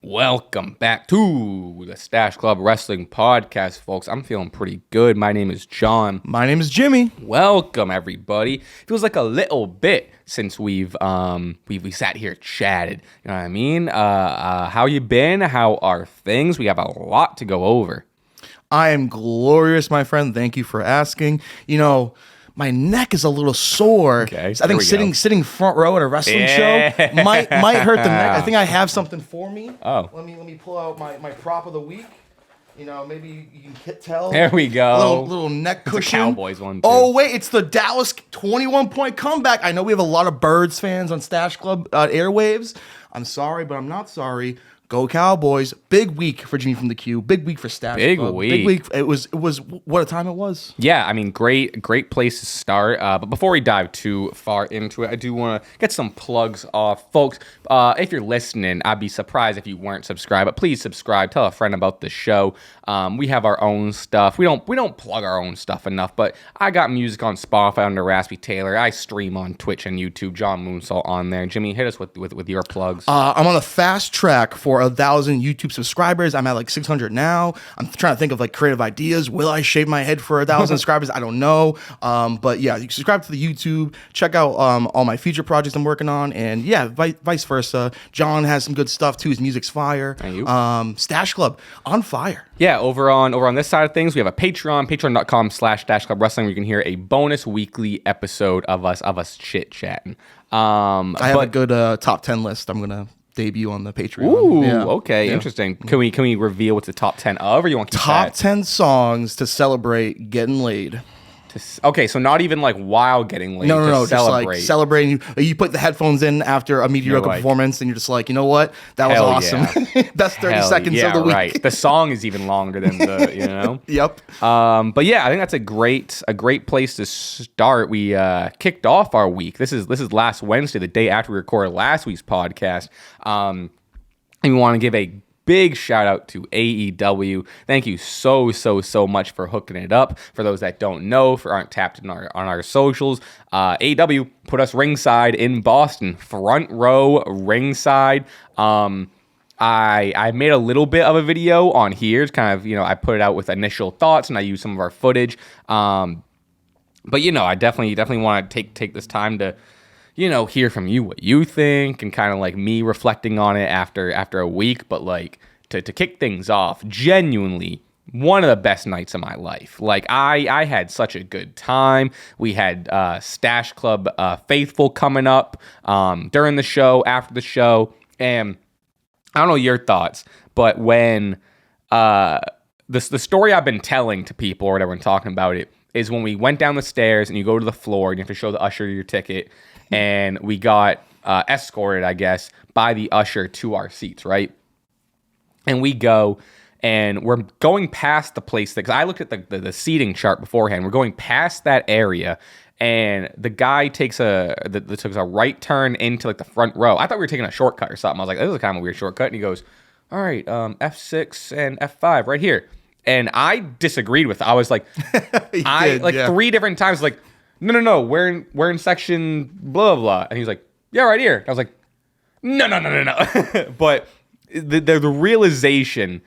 Welcome back to the Stache Club Wrestling Podcast, folks. I'm feeling pretty good. My name is John. My name is Jimmy. Welcome, everybody. Feels like a little bit since we sat here chatted. You know what I mean? How you been? How are things? We have a lot to go over. I am glorious, my friend. Thank you for asking. You know, my neck is a little sore. Okay, I think sitting front row at a wrestling show might hurt the neck. I think I have something for me. Oh. Let me pull out my prop of the week. You know, maybe you can tell. There we go. Little neck cushion. It's a Cowboys one, too. Oh, wait, it's the Dallas 21-point comeback. I know we have a lot of Birds fans on Stache Club airwaves. I'm sorry, but I'm not sorry. Go Cowboys. Big week for Jimmy from the Q. Big week for Stache Club. Big week. It was what a time it was. Yeah, I mean, great place to start. But before we dive too far into it, I do want to get some plugs off. Folks, if you're listening, I'd be surprised if you weren't subscribed, but please subscribe. Tell a friend about the show. We have our own stuff. We don't plug our own stuff enough, but I got music on Spotify under Raspy Taylor. I stream on Twitch and YouTube. John Moonsalt on there. Jimmy, hit us with your plugs. I'm on the fast track for 1,000 YouTube subscribers. I'm at like 600 now. I'm trying to think of like creative ideas. Will I shave my head for 1,000 subscribers? I don't know. But yeah, you can subscribe to the YouTube. Check out all my future projects I'm working on, and yeah, vice versa. John has some good stuff too. His music's fire. Thank you. Stache Club on fire. Yeah, over on this side of things, we have a Patreon, patreon.com/Stache Club Wrestling, where you can hear a bonus weekly episode of us chit-chatting. I have a good top 10 list I'm going to debut on the Patreon. Ooh, yeah. Okay, Yeah. Interesting. Can we reveal what's the top 10 of, or you want to keep Top that? 10 songs to celebrate getting laid. Okay, so not even like while getting laid. No, just just like celebrating. You put the headphones in after a mediocre like, performance, and you're just like, you know what? That was hell awesome. Yeah. Best 30 Hell seconds yeah, of the week. Right. The song is even longer than the, you know? Yep. But yeah, I think that's a great place to start. We kicked off our week. This is last Wednesday, the day after we recorded last week's podcast. And we want to give a big shout out to AEW. Thank you so much for hooking it up. For those that don't know, aren't tapped in on our socials, AEW put us ringside in Boston, front row ringside. I made a little bit of a video on here. It's kind of, I put it out with initial thoughts, and I used some of our footage. But I definitely want to take this time to hear from you what you think, and kind of like me reflecting on it after a week. But like to kick things off, genuinely one of the best nights of my life. Like I had such a good time. We had Stache Club Faithful coming up during the show, after the show, and I don't know your thoughts, but when the story I've been telling to people or whatever and talking about it is when we went down the stairs and you go to the floor and you have to show the usher your ticket. And we got escorted, I guess, by the usher to our seats, right? And we go, and we're going past the place, because I looked at the seating chart beforehand. We're going past that area, and the guy takes a right turn into like the front row. I thought we were taking a shortcut or something. I was like, this is kind of a weird shortcut. And he goes, all right, F6 and F5 right here. And I disagreed with it. I was like, three different times, like, no, we're in section blah, blah, blah. And he was like, yeah, right here. I was like, no. But the realization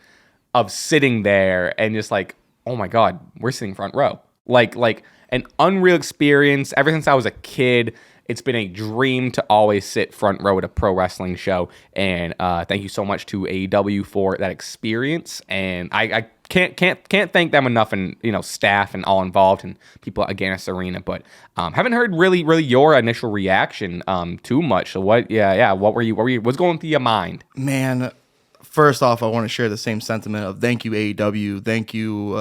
of sitting there and just like, oh my God, we're sitting front row. Like an unreal experience. Ever since I was a kid, it's been a dream to always sit front row at a pro wrestling show. And thank you so much to AEW for that experience. And I can't thank them enough, and staff and all involved and people at Gannis Arena. But haven't heard really your initial reaction too much. So what what's going through your mind? Man, first off, I want to share the same sentiment of thank you AEW, thank you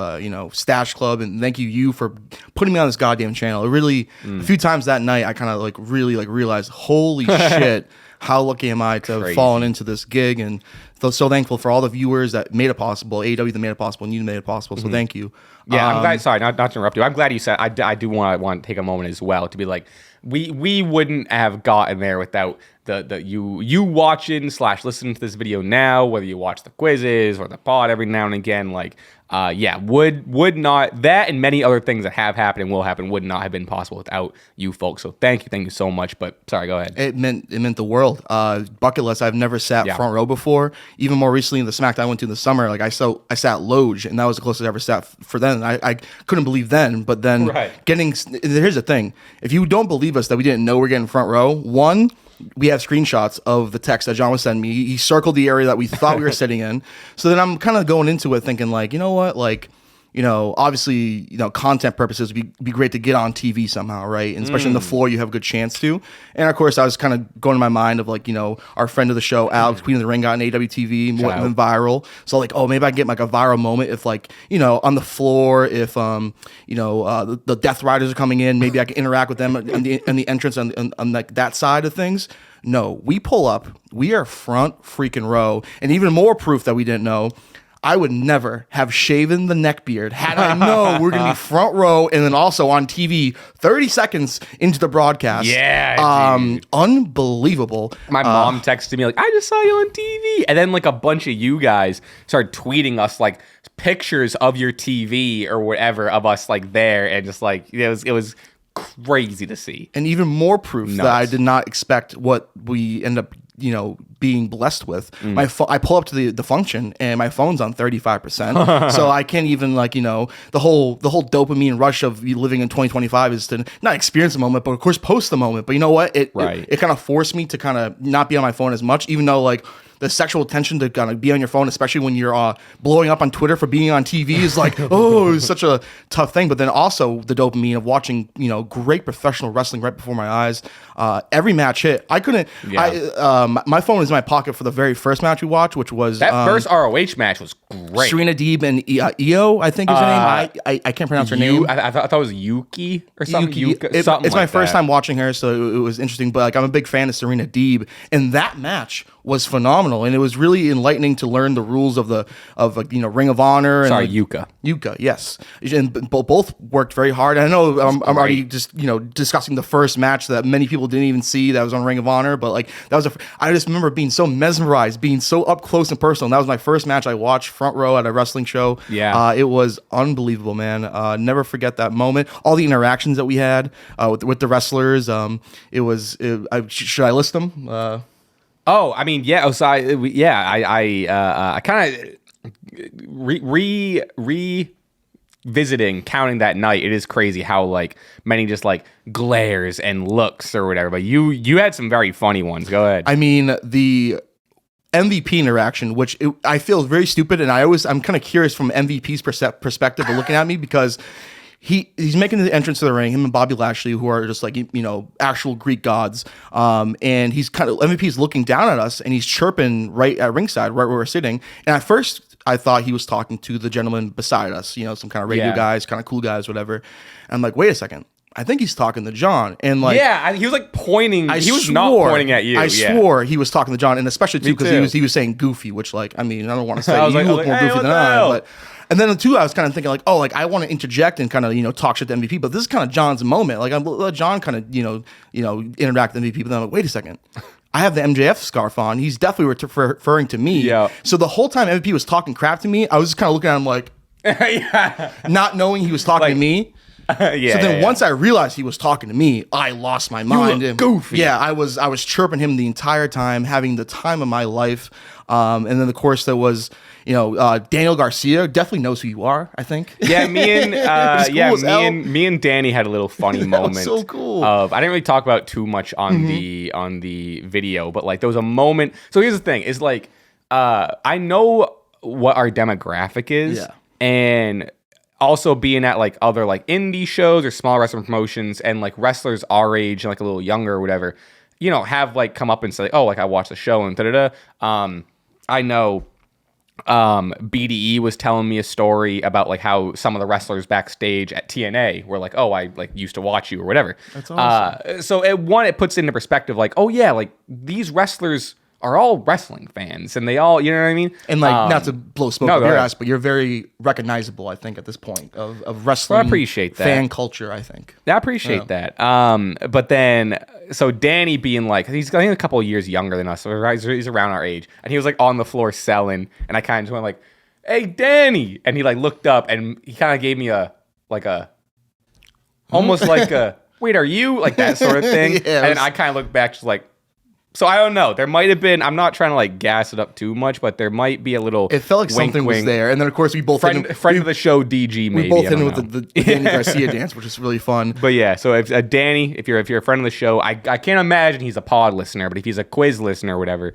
Stache Club, and thank you for putting me on this goddamn channel. It really a few times that night I kind of really realized, holy shit, how lucky am I to have fallen into this gig, and so thankful for all the viewers that made it possible, AEW that made it possible, and you made it possible. So thank you. Yeah, I'm glad. Sorry, not to interrupt you. I'm glad you said. I do want to take a moment as well to be like, we wouldn't have gotten there without the you watching / listening to this video now, whether you watch the quizzes or the pod every now and again. Like yeah, would not, that and many other things that have happened and will happen would not have been possible without you folks. So thank you so much. But sorry, go ahead. It meant the world. Bucket list. I've never sat front row before. Even more recently, in the SmackDown I went to in the summer, like I sat Loge, and that was the closest I ever sat for then. I couldn't believe then, but then here's the thing: if you don't believe us that we didn't know we're getting front row, one, we have screenshots of the text that John was sending me. He circled the area that we thought we were sitting in. So then I'm kind of going into it thinking like, you know what, like, you know, obviously, you know, content purposes, be great to get on TV somehow, right? And especially on the floor, you have a good chance to. And of course, I was kind of going in my mind of like, you know, our friend of the show, Alex, Queen of the Ring, got on AEW TV, went viral. So like, oh, maybe I can get like a viral moment if like, you know, on the floor, if you know, the Death Riders are coming in, maybe I can interact with them in the entrance on like that side of things. No, we pull up, we are front freaking row, and even more proof that we didn't know. I would never have shaven the neck beard had I known we're going to be front row and then also on TV 30 seconds into the broadcast. Yeah, dude. Unbelievable. My mom texted me like, I just saw you on TV. And then like a bunch of you guys started tweeting us like pictures of your TV or whatever of us like there. And just like, it was crazy to see. And even more proof that I did not expect what we end up, you know, being blessed with. I pull up to the function and my phone's on 35%. So I can't even like, you know, the whole dopamine rush of living in 2025 is to not experience the moment, but of course post the moment. But you know what? It kind of forced me to kind of not be on my phone as much, even though like the sexual tension to kind of be on your phone, especially when you're blowing up on Twitter for being on TV, is like, oh, it's such a tough thing. But then also the dopamine of watching, you know, great professional wrestling right before my eyes. Every match hit. I couldn't. My phone was in my pocket for the very first match we watched, which was that first ROH match was great. Serena Deeb and Io, I think is her name. I can't pronounce her name. I thought it was Yuki or something. It's my first time watching her, so it was interesting. But like, I'm a big fan of Serena Deeb, and that match was phenomenal, and it was really enlightening to learn the rules of you know, Ring of Honor. Sorry, and Yuka, yes, and both worked very hard. And I know I'm already just, you know, discussing the first match that many people didn't even see that was on Ring of Honor, but like that was I just remember being so mesmerized, being so up close and personal. And that was my first match I watched front row at a wrestling show. It was unbelievable, man. Never forget that moment. All the interactions that we had with the wrestlers. Should I list them? Oh, I mean, yeah. So I kind of revisiting counting that night. It is crazy how like many just like glares and looks or whatever. But you had some very funny ones. Go ahead. I mean, the MVP interaction, which I feel is very stupid, and I'm kind of curious from MVP's perspective of looking at me because he's making the entrance to the ring, him and Bobby Lashley, who are just like, you know, actual Greek gods. And he's kind of, MVP's looking down at us and he's chirping right at ringside, right where we're sitting. And at first I thought he was talking to the gentleman beside us, you know, some kind of radio guys, kind of cool guys, whatever. And I'm like, wait a second. I think he's talking to John. And like, he was like pointing. He was not pointing at you. I swore he was talking to John, and especially too because he was saying goofy, which like, I mean, I don't want to say you look more goofy than I, but. And then too, I was kind of thinking like, oh, like I want to interject and kind of, you know, talk shit to MVP, but this is kind of John's moment. Like I'm let John kind of, you know, interact with MVP. But then I'm like, wait a second, I have the MJF scarf on. He's definitely referring to me. Yeah. So the whole time MVP was talking crap to me, I was just kind of looking at him like, not knowing he was talking to me. Once I realized he was talking to me, I lost my mind. You look goofy. Yeah, I was chirping him the entire time, having the time of my life. And then of course there was, you know, Daniel Garcia definitely knows who you are, I think. Yeah, me and Danny had a little funny moment. Was so cool. I didn't really talk about too much on the video, but like there was a moment. So here's the thing: is like I know what our demographic is, and also being at like other like indie shows or small wrestling promotions, and like wrestlers our age and like a little younger or whatever, you know, have like come up and say, oh, like I watched the show and I know BDE was telling me a story about like how some of the wrestlers backstage at TNA were like, oh, I like used to watch you or whatever. That's awesome. So it puts into perspective like, oh yeah, like these wrestlers are all wrestling fans and they all, you know what I mean? And like, not to blow smoke up your ass, but you're very recognizable, I think, at this point of wrestling. Well, I appreciate that. Fan culture, I think. I appreciate that. But then, so Danny being like, he's I think a couple of years younger than us, so he's around our age, and he was like on the floor selling, and I kind of went like, hey, Danny. And he like looked up and he kind of gave me almost like a, wait, are you? Like that sort of thing. Yeah, and I kind of looked back just like, so I don't know. There might have been, I'm not trying to like gas it up too much, but there might be a little It felt like something was there. And then of course we both friend of the show DG maybe. We both ended with the Danny Garcia dance, which is really fun. But yeah, so if Danny, if you're a friend of the show, I can't imagine he's a pod listener, but if he's a quiz listener or whatever,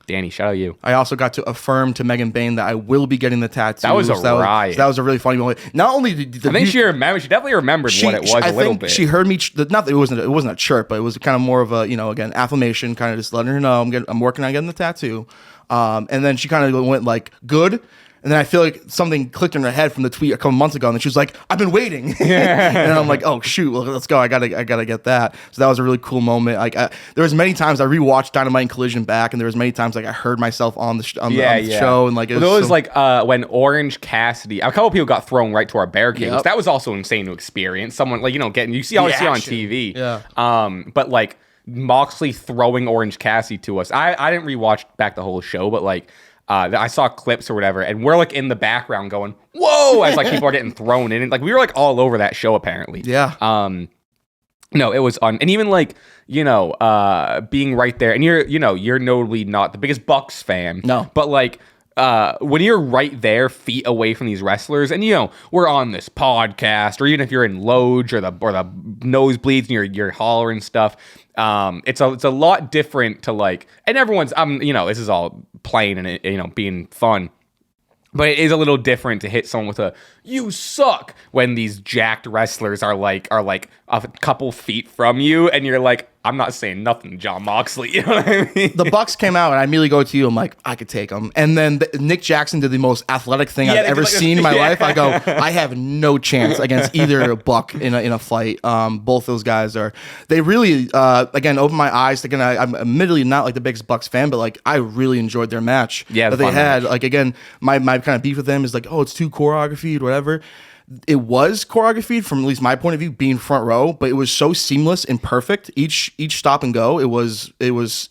Danny, shout out you. I also got to affirm to Megan Bain that I will be getting the tattoo. That was a riot. That was a really funny moment. Not only did I think she definitely remembered what it was a little bit. She heard me. Not that it wasn't a chirp, but it was kind of more of a again affirmation, kind of just letting her know I'm working on getting the tattoo. And then she kind of went like good. And then I feel like something clicked in her head from the tweet a couple months ago, and then she was like, "I've been waiting," and I'm like, "Oh shoot, well, let's go! I gotta get that." So that was a really cool moment. Like there was many times I rewatched Dynamite and Collision back, and there was many times like I heard myself on the show, and like it was like when Orange Cassidy, a couple people got thrown right to our barricades. Yep. That was also insane to experience. Someone like you see on TV, yeah. But like Moxley throwing Orange Cassidy to us. I didn't rewatch back the whole show, but like. I saw clips or whatever, and we're like in the background going, "Whoa!" as like people are getting thrown in, and like we were like all over that show apparently. Yeah. No, it was and even like being right there, and you're notably not the biggest Bucks fan. No, but like. When you're right there, feet away from these wrestlers, and we're on this podcast, or even if you're in Loge or the nosebleeds and you're hollering stuff, it's a lot different to like, and everyone's this is all playing and being fun. But it is a little different to hit someone with a "you suck" when these jacked wrestlers are like a couple feet from you, and you're like, I'm not saying nothing, John Moxley. You know what I mean? The Bucks came out, and I immediately go to you. I'm like, I could take them. And then Nick Jackson did the most athletic thing I've ever seen in my life. I go, I have no chance against either Buck in a fight. Both those guys they really again opened my eyes. Again, I'm admittedly not like the biggest Bucks fan, but like I really enjoyed their match. Yeah, that they had. Match. Like again, my kind of beef with them is like, oh, it's too choreographed, whatever. It was choreographed from at least my point of view, being front row, but it was so seamless and perfect. Each stop and go, it was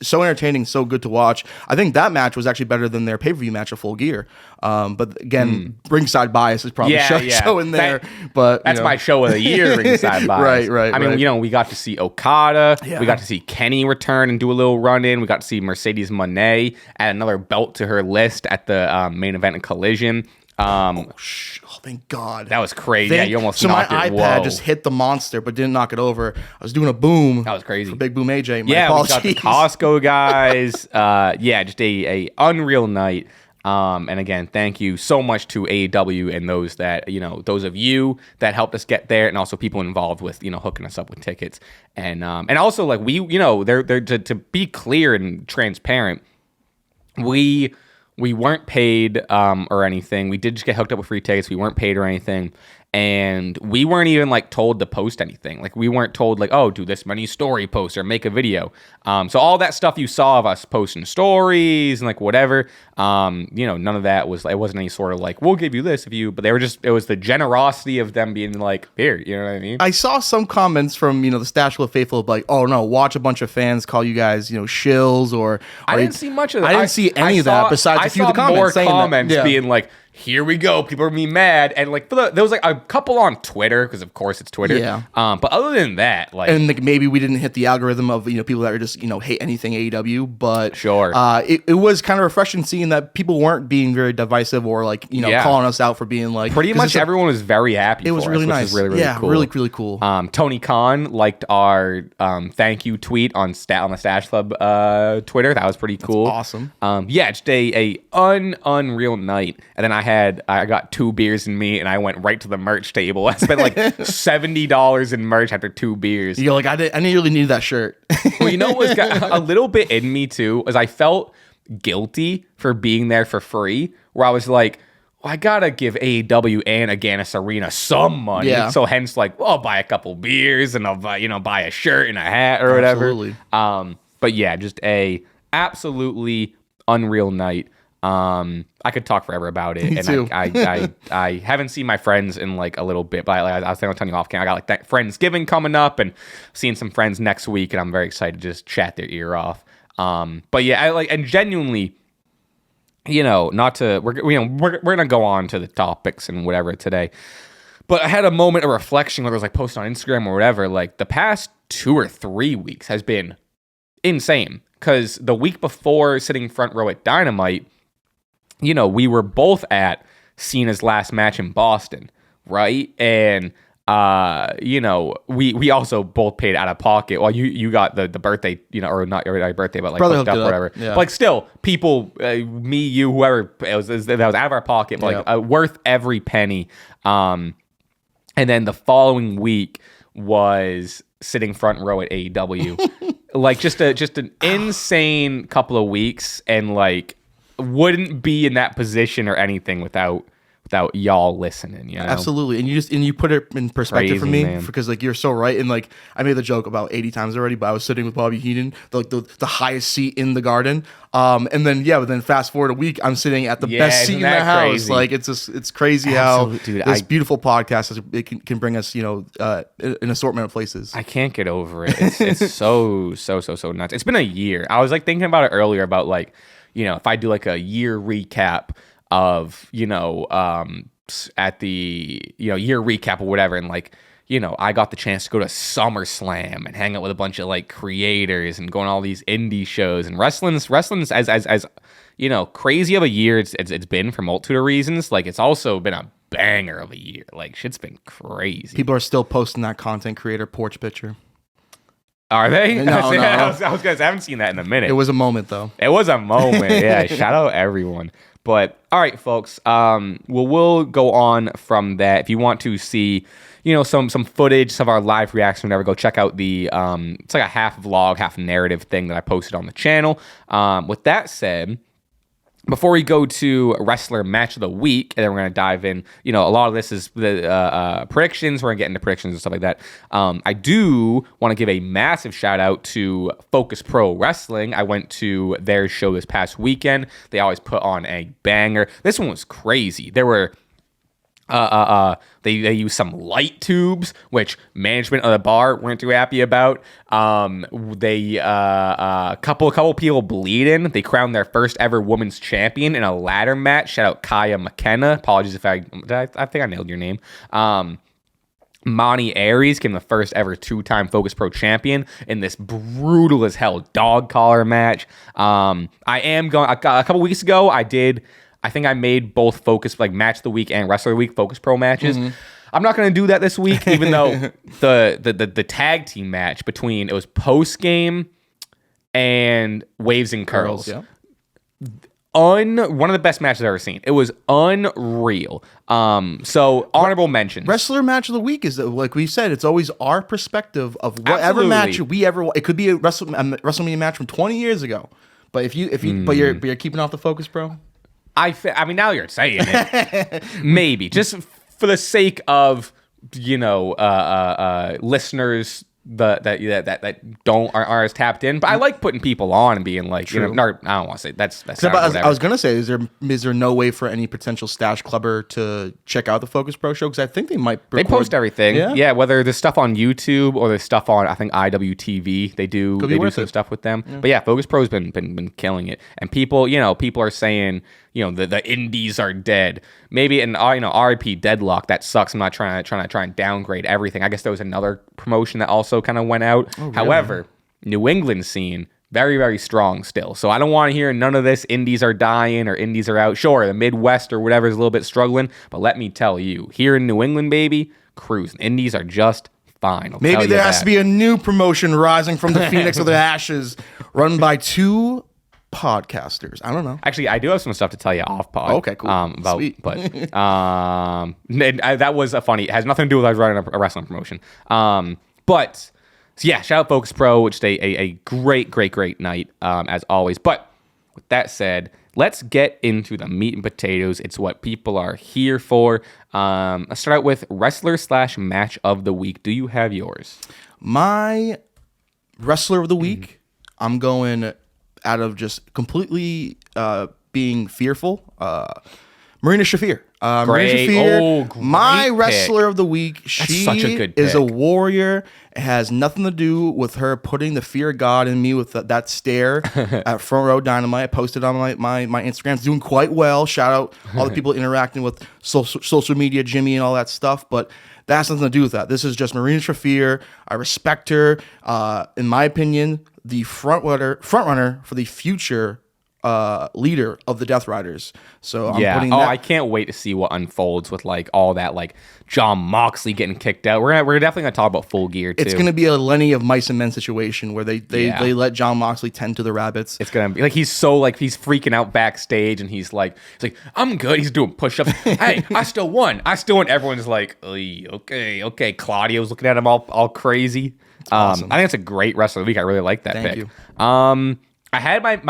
so entertaining, so good to watch. I think that match was actually better than their pay-per-view match of Full Gear. But again, ringside bias is probably showing there. But that's my show of the year, ringside bias. Right. I mean, we got to see Okada. Yeah. We got to see Kenny return and do a little run-in. We got to see Mercedes Moné add another belt to her list at the main event of Collision. Thank God. That was crazy. Yeah, you almost knocked my iPad just hit the monster, but didn't knock it over. I was doing a boom. That was crazy. Big Boom AJ. We got the Costco guys. Just a unreal night. And again, thank you so much to AEW and those that those of you that helped us get there, and also people involved with hooking us up with tickets, and also like they're to be clear and transparent. We weren't paid or anything. We did just get hooked up with free tickets. We weren't paid or anything. And we weren't even like told to post anything. Like we weren't told like, oh, do this many story posts or make a video. So all that stuff you saw of us posting stories and like whatever, none of that was, it wasn't any sort of like, we'll give you this but they were just, it was the generosity of them being like, here, you know what I mean? I saw some comments from, the Stache Club faithful of like, oh no, watch a bunch of fans call you guys, shills or I didn't see much of that. I didn't see any of that besides a few of the comments. More comments being like, here we go. People are being mad. And like, there was like a couple on Twitter, because of course it's Twitter. Yeah. But other than that, like, and like maybe we didn't hit the algorithm of, people that are just, hate anything AEW, but sure. It was kind of refreshing seeing that people weren't being very divisive or like, calling us out for being like, pretty much everyone was very happy. It was really nice. Really, really cool. Really cool. Tony Khan liked our thank you tweet on the Stache Club Twitter. That was pretty cool. That's awesome. Just a unreal night. And then I got 2 beers in me, and I went right to the merch table. I spent like $70 in merch after 2 beers. You're like, I really needed that shirt. Well, what was a little bit in me too, is I felt guilty for being there for free, where I was like, well, I gotta give AEW and Agganis Arena some money. Yeah. So hence, like, well, I'll buy a couple beers and I'll buy a shirt and a hat or whatever. Absolutely. But yeah, just a absolutely unreal night. I could talk forever about it. Me too. I haven't seen my friends in like a little bit, but I was telling you off camera, I got like that Friendsgiving coming up and seeing some friends next week, and I'm very excited to just chat their ear off. But yeah, and genuinely, not to we're gonna go on to the topics and whatever today. But I had a moment of reflection, whether it was like posting on Instagram or whatever. Like the past 2 or 3 weeks has been insane. Because the week before sitting front row at Dynamite, we were both at Cena's last match in Boston, right? And we also both paid out of pocket. Well, you got the birthday, or not your birthday, but like hooked up, whatever. Yeah. But like still, people, me, you, whoever, that was out of our pocket, but like worth every penny. And then the following week was sitting front row at AEW. Like just an insane couple of weeks, and like wouldn't be in that position or anything without y'all listening, Absolutely. And you put it in perspective for me, because like you're so right. And like I made the joke about 80 times already, but I was sitting with Bobby Heenan, the highest seat in the Garden. And then fast forward a week, I'm sitting at the best seat in the house. Crazy? Like it's crazy. Absolutely, how this beautiful podcast can bring us, an assortment of places. I can't get over it. It's so nuts. It's been a year. I was like thinking about it earlier about like, if I do like a year recap of at the year recap or whatever, and like I got the chance to go to SummerSlam and hang out with a bunch of like creators and going to all these indie shows, and wrestling's as crazy of a year it's been for multitude of reasons. Like it's also been a banger of a year. Like shit's been crazy. People are still posting that content creator porch picture. Are they? No. I was gonna say, I haven't seen that in a minute. It was a moment though. It was a moment. Yeah. Shout out everyone. But all right, folks. We'll go on from that. If you want to see, some footage, some of our live reaction, whatever, go check out the it's like a half vlog, half narrative thing that I posted on the channel. With that said, before we go to wrestler match of the week, and then we're going to dive in, a lot of this is the predictions. We're going to get into predictions and stuff like that. I do want to give a massive shout out to Focus Pro Wrestling. I went to their show this past weekend. They always put on a banger. This one was crazy. There were they used some light tubes, which management of the bar weren't too happy about. They couple people bleeding. They crowned their first ever women's champion in a ladder match. Shout out Kaya McKenna. Apologies if I think I nailed your name. Monty Aries became the first ever 2-time Focus Pro champion in this brutal as hell dog collar match. A couple weeks ago, I think I made both Focus, like Match of the Week and Wrestler of the Week Focus Pro matches. Mm-hmm. I'm not going to do that this week, even though the tag team match between, it was Post Game and Waves and Curls. Yeah. One of the best matches I've ever seen. It was unreal. So honorable mentions. Wrestler match of the week is, like we said, it's always our perspective of whatever match we ever. It could be a WrestleMania match from 20 years ago, but but you're keeping off the Focus Pro. I mean, now you're saying it. Maybe just for the sake of listeners that aren't as tapped in, but I like putting people on and being like, I don't want to say that's. I was gonna say, is there no way for any potential Stache Clubber to check out the Focus Pro show? Because I think they might. They post everything, yeah. Whether there's stuff on YouTube or there's stuff on, I think IWTV, they do some stuff with them. Yeah. But yeah, Focus Pro's been killing it, and people are saying, the indies are dead. Maybe, and RIP Deadlock, that sucks. I'm not trying to downgrade everything. I guess there was another promotion that also kind of went out. Oh, really? However, New England scene, very, very strong still. So I don't want to hear none of this indies are dying or indies are out. Sure, the Midwest or whatever is a little bit struggling, but let me tell you, here in New England, baby, cruising. Indies are just fine. Maybe there has to be a new promotion rising from the Phoenix of the ashes, run by two podcasters. I don't know. Actually, I do have some stuff to tell you off pod. Okay, cool. Sweet. But that was a funny. It has nothing to do with us running a wrestling promotion. But so yeah, shout out Focus Pro, which is a great night as always. But with that said, let's get into the meat and potatoes. It's what people are here for. Let's start out with wrestler / match of the week. Do you have yours? My wrestler of the week, I'm going out of just completely being fearful. Marina Shafir. Marina Great. Shafir, Great my pick. wrestler of the week. She such a good is a pick. warrior. It has nothing to do with her putting the fear of God in me with that stare at Front Row Dynamite. I posted on my Instagram. It's doing quite well. Shout out all the people interacting with social media, Jimmy, and all that stuff. But that has nothing to do with that. This is just Marina Shafir. I respect her. In my opinion, the front runner for the future leader of the Death Riders. So I'm putting that. I can't wait to see what unfolds with like all that, like John Moxley getting kicked out. We're definitely gonna talk about Full Gear too. It's gonna be a Lenny of Mice and Men situation where they let John Moxley tend to the rabbits. It's gonna be like he's freaking out backstage and he's like I'm good. He's doing push-ups. Hey, I still won. Everyone's like, okay. Claudio's looking at him all crazy. Awesome. I think it's a great wrestler of the week. I really like that Thank pick. you. I had my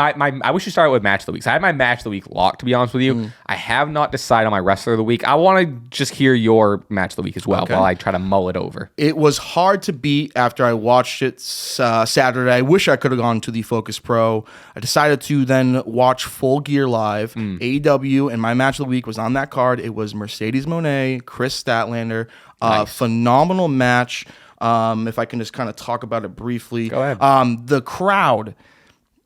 I wish you started with match of the week. So I had my match of the week locked, to be honest with you. I have not decided on my wrestler of the week. I want to just hear your match of the week as well while I try to mull it over. It was hard to beat after I watched it Saturday. I wish I could have gone to the Focus Pro. I decided to then watch Full Gear Live, AEW, and my match of the week was on that card. It was Mercedes Moné, Chris Statlander. Nice. Phenomenal match. If I can just kind of talk about it briefly. Go ahead. The crowd,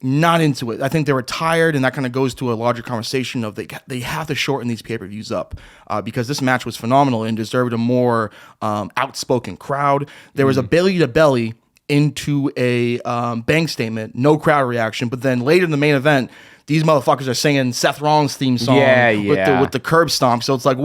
not into it. I think they were tired, and that kind of goes to a larger conversation of they have to shorten these pay-per-views up because this match was phenomenal and deserved a more outspoken crowd. There was a belly-to-belly into a bank statement, no crowd reaction, but then later in the main event, these motherfuckers are singing Seth Rollins' theme song with the curb stomp. So it's like,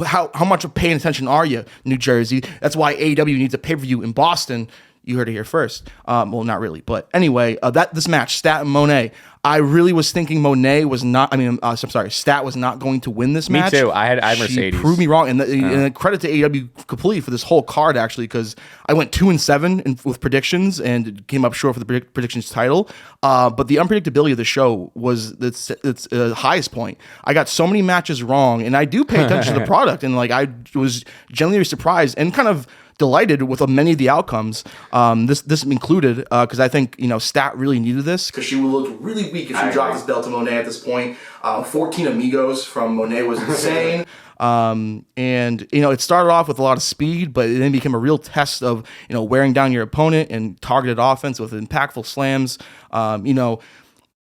how much of paying attention are you, New Jersey? That's why AEW needs a pay-per-view in Boston. You heard it here first. Well, not really, but anyway, this match, Stat and Moné. I really was thinking Moné was not. I'm sorry, Stat was not going to win this match. Me too. I had Mercedes. She proved me wrong, and credit to AEW completely for this whole card actually, because I went 2-7 with predictions and came up short for the predictions title. But the unpredictability of the show was its highest point. I got so many matches wrong, and I do pay attention to the product, and like I was genuinely surprised and kind of delighted with many of the outcomes, this included, because I think Stat really needed this because she would look really weak if she dropped this belt to Moné at this point. 14 amigos from Moné was insane. And it started off with a lot of speed, but it then became a real test of wearing down your opponent and targeted offense with impactful slams.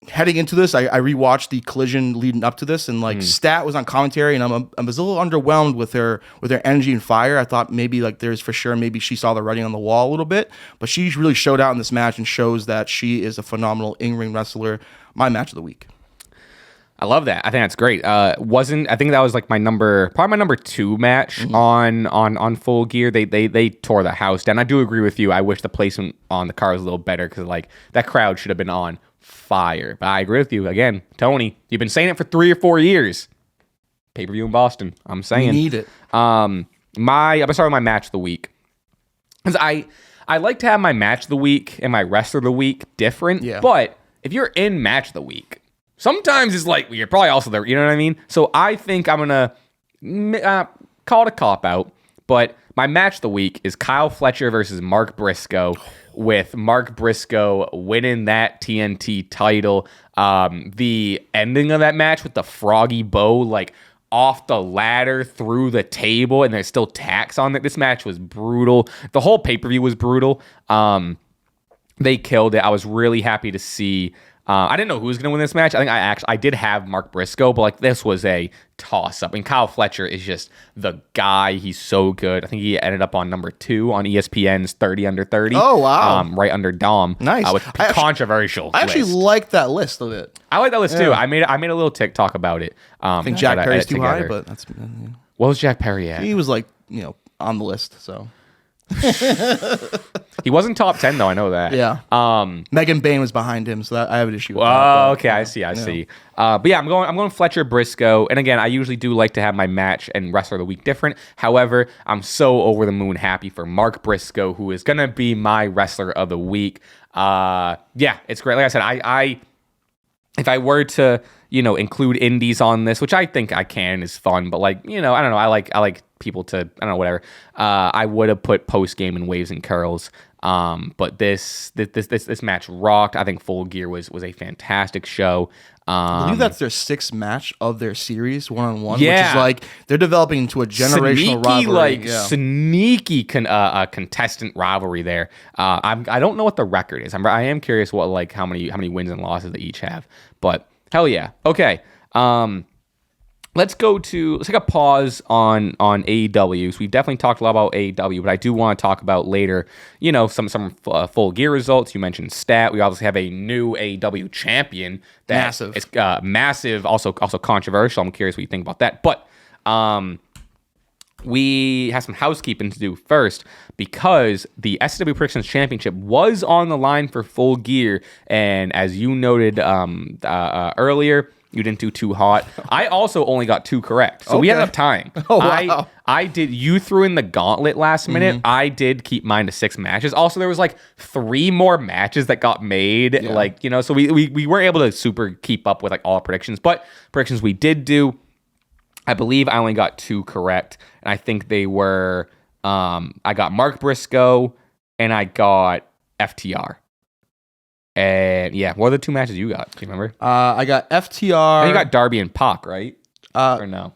Heading into this, I rewatched the collision leading up to this, and Stat was on commentary, and I was a little underwhelmed with her energy and fire. I thought maybe maybe she saw the writing on the wall a little bit, but she really showed out in this match and shows that she is a phenomenal in-ring wrestler. My match of the week. I love that. I think that's great. I think that was like my number 2 match on Full Gear. They tore the house down. I do agree with you. I wish the placement on the card was a little better because that crowd should have been on fire. But I agree with you again, Tony. You've been saying it for 3 or 4 years. Pay-per-view in Boston. I'm saying you need it. I'm gonna start with my match of the week because I like to have my match of the week and my wrestler of the week different. Yeah. But if you're in match of the week, sometimes it's like you're probably also there. You know what I mean? So I think I'm gonna call it a cop out. But my match of the week is Kyle Fletcher versus Mark Briscoe, with Mark Briscoe winning that TNT title. The ending of that match with the froggy bow, off the ladder through the table, and there's still tacks on it. This match was brutal. The whole pay-per-view was brutal. They killed it. I was really happy to see. I didn't know who was going to win this match. I think I did have Mark Briscoe, but this was a toss-up. And Kyle Fletcher is just the guy. He's so good. I think he ended up on number 2 on ESPN's 30 Under 30. Oh, wow. Right under Dom. Nice. With controversial I actually list. like that list of it. I like that list too. I made a little TikTok about it. I think Jack Perry's too high, but that's... What was Jack Perry at? He was on the list, so... He wasn't top 10 though. I know that. Yeah. Megan Bain was behind him, so I have an issue with that. Oh, okay. I see. But yeah, I'm going Fletcher Briscoe. And again, I usually do like to have my match and wrestler of the week different. However, I'm so over the moon happy for Mark Briscoe, who is gonna be my wrestler of the week. Yeah, it's great. Like I said, if I were to include indies on this, which I think I can, is fun, but I don't know. I like people to, I don't know, whatever. I would have put post game and Waves and Curls. But this match rocked. I think Full Gear was a fantastic show. I believe that's their 6th match of their series, one-on-one, which Yeah. is like they're developing into a generational rivalry. Sneaky contestant rivalry there. I don't know what the record is. I am curious what like how many wins and losses they each have. But hell yeah. Okay. Let's take a pause on AEW. So we've definitely talked a lot about AEW, but I do want to talk about later, some Full Gear results. You mentioned Stat. We obviously have a new AEW champion that Massive. is massive, also controversial. I'm curious what you think about that. But we have some housekeeping to do first because the SCW Predictions Championship was on the line for Full Gear, and as you noted earlier, you didn't do too hot. I also only got 2 correct, so we ended up tying. Oh, wow. I did. You threw in the gauntlet last minute. I did keep mine to 6 matches. Also, there was like 3 more matches that got made. Yeah. So we weren't able to super keep up with like all predictions, but predictions we did do. I believe I only got 2 correct, and I think they were. I got Mark Briscoe, and I got FTR. And yeah, what are the 2 matches you got? Do you remember? I got FTR. And you got Darby and Pac, right? Or no?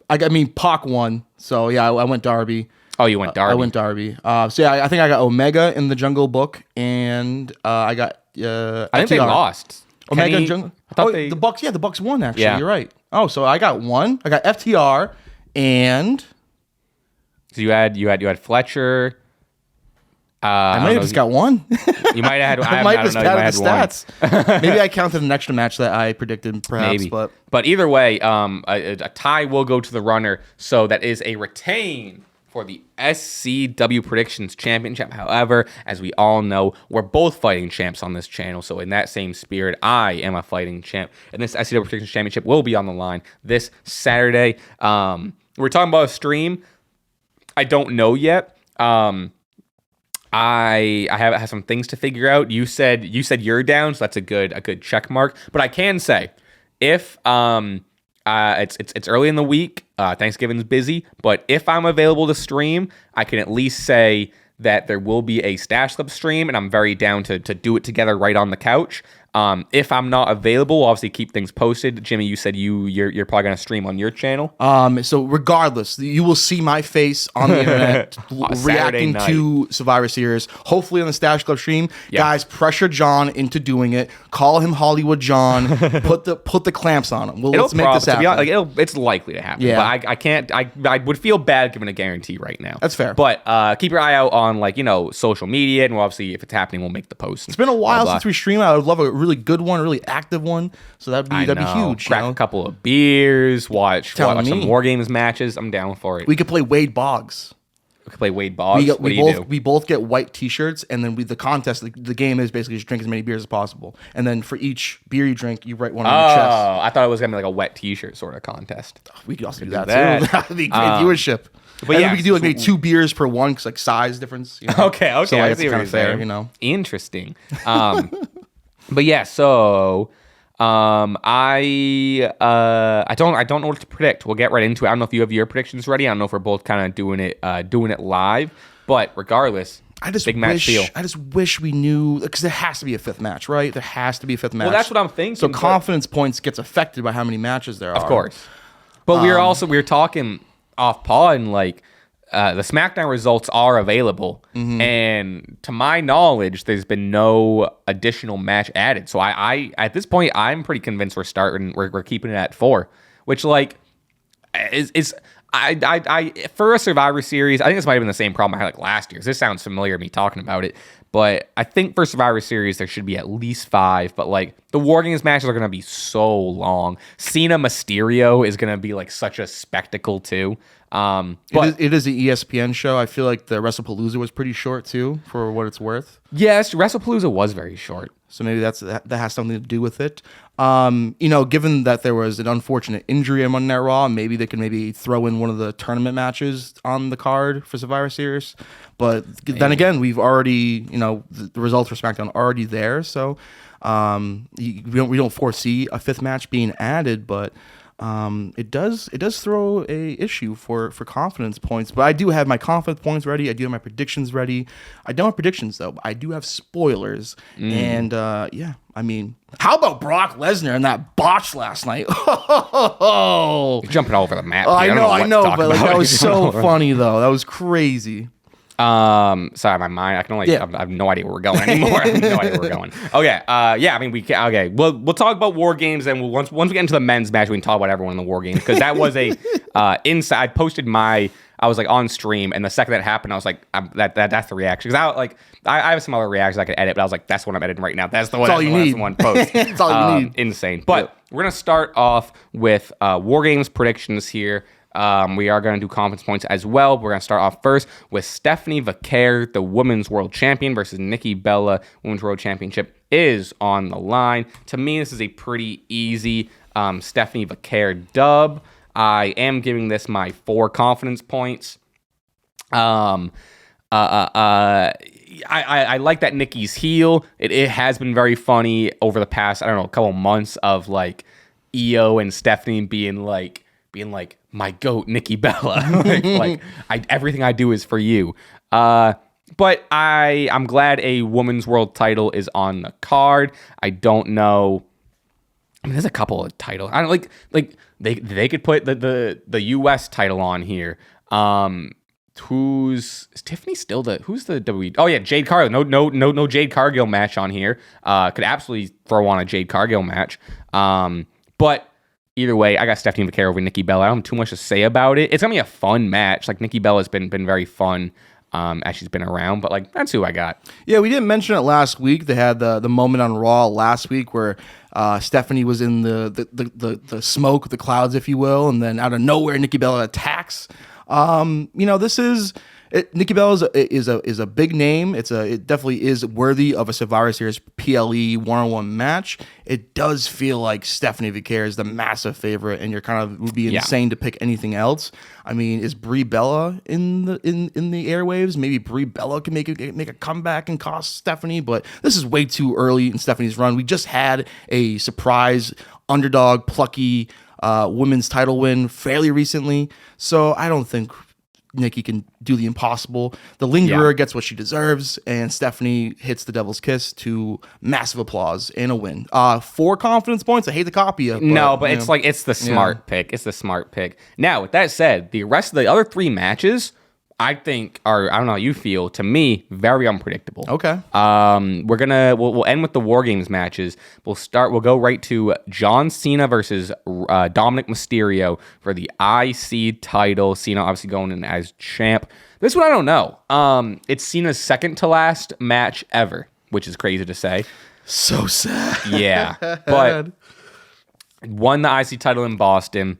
Pac won. So yeah, I went Darby. Oh, you went Darby. I went Darby. So yeah, I think I got Omega in the Jungle Book, and I got. I think they lost. Omega and Jungle. I thought the Bucks. Yeah, the Bucks won. Actually, Yeah. You're right. Oh, so I got 1. I got FTR, and So you had Fletcher. I might have just got 1. You might have had. I might have just counted the one. stats. Maybe I counted an extra match that I predicted, perhaps. Maybe. But Either way, a tie will go to the runner. So that is a retain for the SCW Predictions Championship. However, as we all know, we're both fighting champs on this channel. So in that same spirit, I am a fighting champ. And this SCW Predictions Championship will be on the line this Saturday. We're talking about a stream. I don't know yet. I have some things to figure out. You said you're down, so that's a good check mark. But I can say, if it's early in the week, Thanksgiving's busy, but if I'm available to stream, I can at least say that there will be a Stache Club stream, and I'm very down to do it together right on the couch. If I'm not available, we'll obviously keep things posted. Jimmy, you said you're probably gonna stream on your channel. So regardless, you will see my face on the internet reacting to Survivor Series. Hopefully on the Stache Club stream, guys, pressure John into doing it. Call him Hollywood John. put the clamps on him. Let's make this happen. Honest, it's likely to happen. Yeah. But I can't. I would feel bad giving a guarantee right now. That's fair. But keep your eye out on social media, and we'll obviously, if it's happening, we'll make the post. It's been a while since we streamed. I would love a really good one, a really active one. So that'd be huge. Crack a couple of beers, watch some WarGames matches. I'm down for it. We could play Wade Boggs. We could play Wade Boggs. What do you do? We both get white T-shirts, and then the contest, the game is basically just drink as many beers as possible. And then for each beer you drink, you write one on your chest. Oh, I thought it was gonna be like a wet T-shirt sort of contest. We could also do that too. That'd be great viewership. But we could do like maybe 2 beers per one, because like size difference. Okay. So I it's see kind what of fair, saying. Interesting. But yeah, so I don't know what to predict. We'll get right into it. I don't know if you have your predictions ready. I don't know if we're both kind of doing it live. But regardless, big match feel. I just wish we knew, because there has to be a 5th match, right? There has to be a 5th match. Well, that's what I'm thinking. So confidence points gets affected by how many matches there are. Of course. But we were talking off pod, and like the SmackDown results are available, and to my knowledge, there's been no additional match added. So I at this point, I'm pretty convinced we're keeping it at 4, which like is I for a Survivor Series, I think this might have been the same problem I had like last year. This sounds familiar to me talking about it, but I think for Survivor Series there should be at least 5. But like the WarGames matches are gonna be so long. Cena Mysterio is gonna be like such a spectacle too. But it is an ESPN show. I feel like the WrestlePalooza was pretty short too, for what it's worth. Yes, WrestlePalooza was very short. So maybe that has something to do with it. Given that there was an unfortunate injury on Monday Night Raw, maybe they can throw in one of the tournament matches on the card for Survivor Series. But then again, we've already, the results for SmackDown are already there. So we don't foresee a 5th match being added, but it does throw a issue for confidence points. But I do have my confidence points ready. I do have my predictions ready. I don't have predictions though, but I do have spoilers. And yeah, I mean, how about Brock Lesnar and that botch last night? You're jumping all over the map. I know, but like, that was so funny though. That was crazy. Sorry, my mind. I can only. I have no idea where we're going anymore. I have no idea where we're going. Okay. Yeah. I mean, we can. Okay. We'll talk about War Games, and once we get into the men's match, we can talk about everyone in the War Games because that was a inside. I posted my. I was like on stream, and the second that happened, I was like, that's the reaction because I have some other reactions I could edit, but I was like, that's what I'm editing right now. That's the one. That's all you need. That's the one post. That's all you need. Insane. But we're gonna start off with War Games predictions here. We are going to do confidence points as well. We're going to start off first with Stephanie Vaquer, the Women's World Champion, versus Nikki Bella. Women's World Championship is on the line. To me, this is a pretty easy Stephanie Vaquer dub. I am giving this my 4 confidence points. I like that Nikki's heel. It has been very funny over the past, I don't know, a couple months of like Io and Stephanie being like, my goat, Nikki Bella. Everything I do is for you. But I'm glad a women's world title is on the card. I don't know. I mean, there's a couple of titles. I don't like they could put the US title on here. Is Tiffany still who's the WWE? Oh yeah, Jade Cargill. No Jade Cargill match on here. Could absolutely throw on a Jade Cargill match. But either way, I got Stephanie Vaquer over Nikki Bella. I don't have too much to say about it. It's gonna be a fun match. Like Nikki Bella's been very fun as she's been around, but like that's who I got. Yeah, we didn't mention it last week. They had the moment on Raw last week where Stephanie was in the smoke, the clouds, if you will, and then out of nowhere, Nikki Bella attacks. This is. Nikki Bella is a big name. It definitely is worthy of a Survivor Series PLE 1-on-1 match. It does feel like Stephanie Vaquer is the massive favorite, and you're kind of would be insane to pick anything else. I mean, is Brie Bella in the airwaves? Maybe Brie Bella can make a comeback and cost Stephanie, but this is way too early in Stephanie's run. We just had a surprise underdog, plucky women's title win fairly recently, so I don't think Nikki can do the impossible. The Lingerer gets what she deserves, and Stephanie hits the devil's kiss to massive applause and a win. 4 confidence points. I hate to copy you. But it's the smart pick. It's the smart pick. Now, with that said, the rest of the other 3 matches, I think are, I don't know how you feel, to me, very unpredictable. Okay. We'll end with the War Games matches. We'll go right to John Cena versus Dominic Mysterio for the IC title. Cena obviously going in as champ. This one I don't know. It's Cena's second to last match ever, which is crazy to say. So sad. Yeah. But won the IC title in Boston.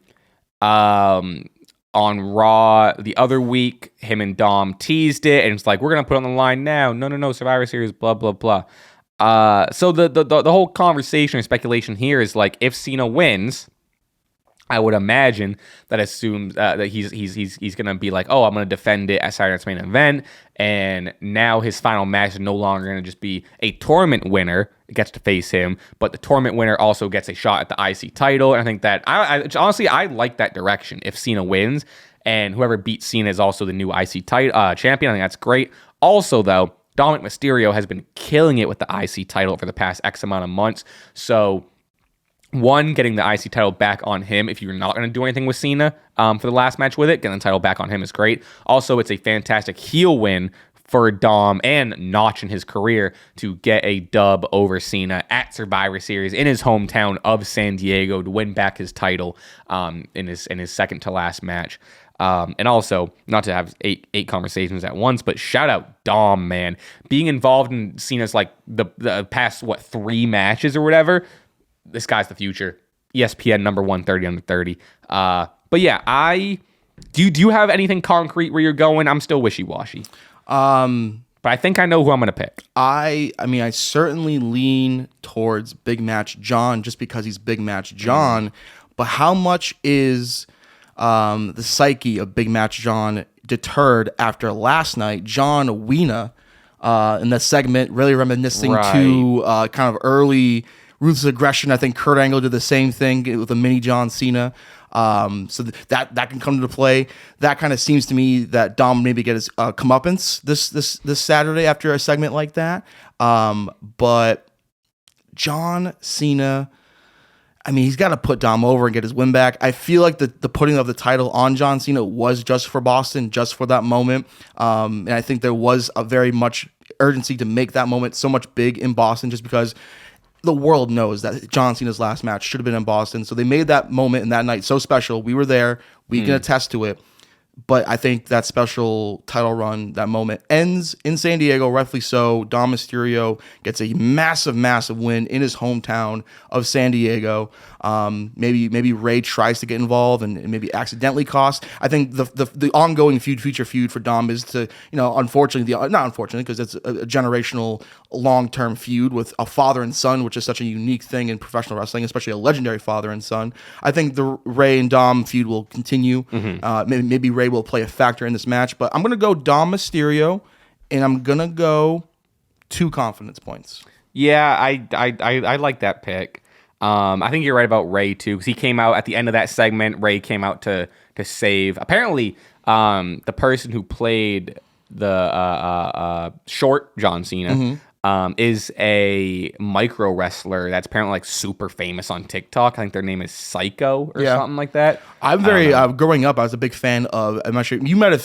On Raw the other week, him and Dom teased it, and it's like, we're going to put it on the line now. No, Survivor Series, blah, blah, blah. So the whole conversation or speculation here is like, if Cena wins, I would imagine that assumes that he's going to be like, oh, I'm going to defend it at Saturday Night's Main Event, and now his final match is no longer going to just be a tournament winner gets to face him, but the tournament winner also gets a shot at the IC title. And I think that honestly, I like that direction. If Cena wins and whoever beats Cena is also the new IC champion, I think that's great. Also, though, Dominic Mysterio has been killing it with the IC title for the past X amount of months. So, one, getting the IC title back on him if you're not going to do anything with Cena for the last match with it, getting the title back on him is great. Also, it's a fantastic heel win for Dom and Notch in his career to get a dub over Cena at Survivor Series in his hometown of San Diego to win back his title in his second to last match. And also, not to have eight conversations at once, but shout out Dom, man. Being involved in Cena's like the past 3 matches or whatever. This guy's the future. ESPN number 130 under 30. But yeah, do you have anything concrete where you're going? I'm still wishy-washy. But I think I know who I'm going to pick. I mean, I certainly lean towards Big Match John just because he's Big Match John. But how much is the psyche of Big Match John deterred after last night? John Cena in that segment really reminiscing to kind of early ruthless aggression. I think Kurt Angle did the same thing with a mini John Cena. So that can come into play. That kind of seems to me that Dom maybe get his comeuppance this Saturday after a segment like that. But John Cena, I mean, he's got to put Dom over and get his win back. I feel like the putting of the title on John Cena was just for Boston, just for that moment. And I think there was a very much urgency to make that moment so much big in Boston, just because the world knows that John Cena's last match should have been in Boston. So they made that moment and that night so special. We were there. We can attest to it. But I think that special title run, that moment, ends in San Diego, rightfully so. Dom Mysterio gets a massive, massive win in his hometown of San Diego. Maybe Ray tries to get involved and maybe accidentally cost. I think the ongoing future feud for Dom is to, unfortunately, not unfortunately, because it's a generational long-term feud with a father and son, which is such a unique thing in professional wrestling, especially a legendary father and son. I think the Ray and Dom feud will continue. Maybe Ray will play a factor in this match, but I'm going to go Dom Mysterio, and I'm going to go 2 confidence points. Yeah, I like that pick. I think you're right about Ray too, because he came out at the end of that segment. Ray came out to save. Apparently, the person who played the short John Cena is a micro wrestler that's apparently like super famous on TikTok. I think their name is Psycho or something like that. I'm growing up, I was a big fan of, I'm not sure, you might have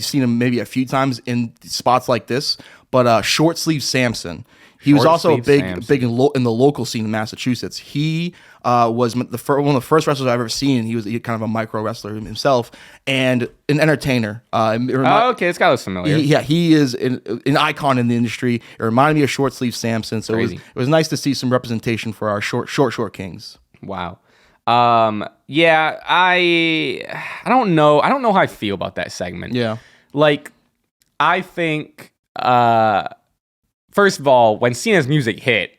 seen him maybe a few times in spots like this, but Short Sleeve Samson. He was also big in the local scene in Massachusetts. He was one of the first wrestlers I've ever seen. He was kind of a micro wrestler himself and an entertainer. Okay, it's got us familiar. He is an icon in the industry. It reminded me of Short Sleeve Samson. So it was nice to see some representation for our short kings. Wow. Yeah, I don't know. I don't know how I feel about that segment. Yeah. Like, I think first of all, when Cena's music hit,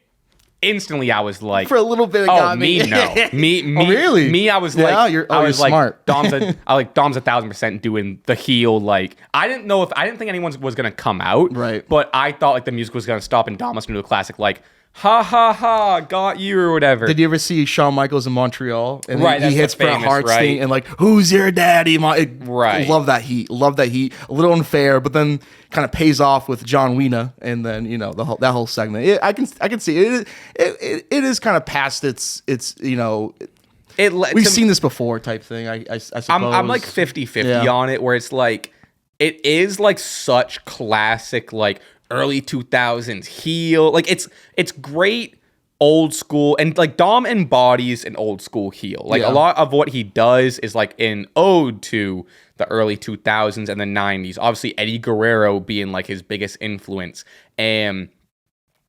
instantly I was like, for a little bit, it got me. No, me, oh, really? Me, I was like, I was like, smart. Dom's 1,000% doing the heel. Like, I didn't think anyone was gonna come out, right? But I thought like the music was gonna stop and Dom was gonna do a classic like, ha ha ha, got you or whatever. Did you ever see Shawn Michaels in Montreal? And right, he hits Bret Hart's thing and like, who's your daddy? Right. Love that heat. A little unfair, but then kind of pays off with John Cena, and then that whole segment. I can see it. It is kind of past its we've seen this before type thing. I suppose I'm like 50-50 on it, where it's like it is like such classic like early 2000s heel. Like it's great old school, and like Dom embodies an old school heel. Like a lot of what he does is like an ode to the early 2000s and the 90s. Obviously Eddie Guerrero being like his biggest influence, and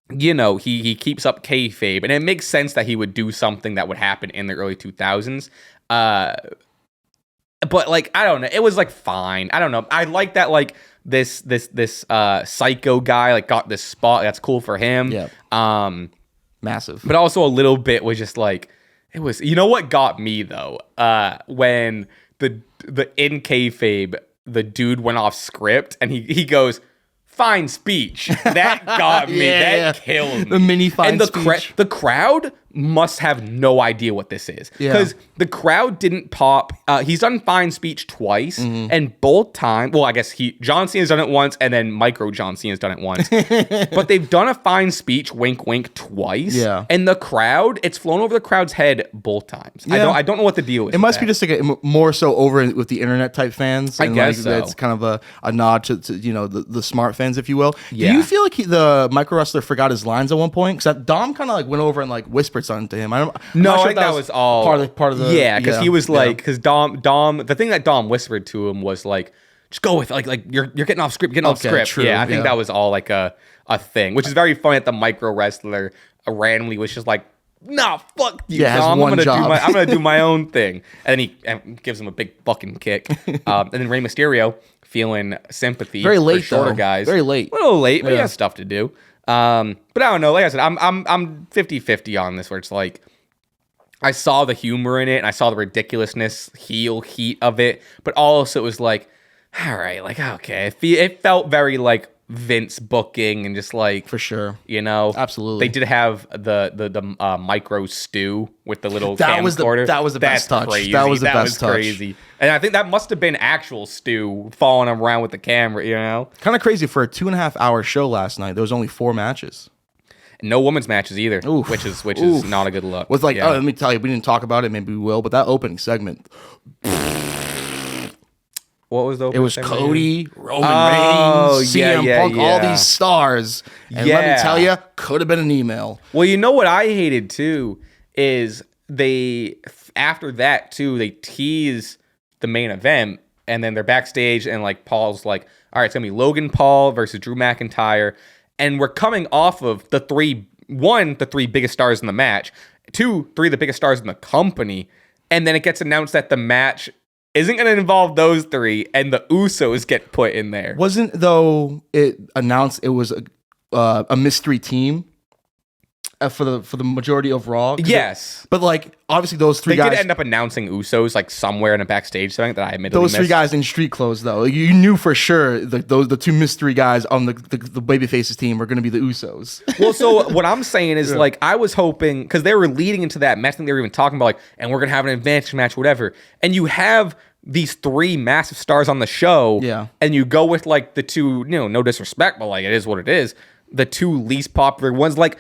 he keeps up kayfabe, and it makes sense that he would do something that would happen in the early 2000s. But like, I don't know, it was like fine. I don't know. I like that like this Psycho guy like got this spot. That's cool for him. Yeah. Massive. But also a little bit was just like, it was, what got me though? When the in kayfabe, the dude went off script and he goes, fine speech. That got me. That killed me. The mini fine speech. The crowd must have no idea what this is, because the crowd didn't pop. He's done fine speech twice, and both times, well, I guess John Cena's done it once, and then Micro John Cena's done it once. But they've done a fine speech, wink, wink, twice. Yeah. And the crowd, it's flown over the crowd's head both times. Yeah. I don't know what the deal is. It must be just like more so over with the internet type fans. I guess so. It's kind of a nod to the smart fans, if you will. Yeah. Do you feel like the micro wrestler forgot his lines at one point? Because Dom kind of like went over and like whispered something to him. I think that was all part of the because he was like, because Dom the thing that Dom whispered to him was like, just go with it. Like you're getting off script, off script. True, I think that was all like a thing, which is very funny that the micro wrestler randomly was just like, nah, fuck you, Dom. I'm gonna do my own thing, and then he gives him a big fucking kick, and then Rey Mysterio feeling sympathy very late for shorter though. guys, very late, a little late, but he has stuff to do. But I don't know. Like I said, I'm 50-50 on this, where it's like I saw the humor in it and I saw the ridiculousness, heel heat of it, but also it was like, all right, like okay, it felt very like Vince booking and just like For sure. you know, Absolutely. They did have the micro stew with the little That was the camcorder. best touch. Crazy. That was the best touch. Crazy. And I think that must have been actual stew following around with the camera. You know, Kind of crazy for a 2.5-hour show last night. There was only 4 matches. no women's matches either, Oof. which is Oof. not a good look. Was like, Yeah. oh, let me tell you, we didn't talk about it. Maybe we will. But that opening segment, What was the? it was segment? Cody, Roman Oh, Reigns, yeah, CM yeah, Punk, all yeah. these stars. And let Yeah. me tell you, could have been an email. Well, you know what I hated too is they after that too they tease the main event and then they're backstage and like Paul's like, all right, it's gonna be Logan Paul versus Drew McIntyre, and we're coming off of the three biggest stars in the match, 3 of the biggest stars in the company, and then it gets announced that the match isn't going to involve those 3, and the Usos get put in there. Wasn't though it announced it was a mystery team for the majority of Raw? Yes. But like obviously those 3 They guys did end up announcing Usos like somewhere in a backstage thing that I admittedly those 3 missed. guys in street clothes though. You knew for sure the 2 mystery guys on the babyfaces team were going to be the Usos. Well, so what I'm saying is like I was hoping because they were leading into that match, and they were even talking about like, and we're gonna have an advantage match, whatever. And you have these 3 massive stars on the show, Yeah. and you go with like the 2, no disrespect, but like it is what it is. The 2 least popular ones, like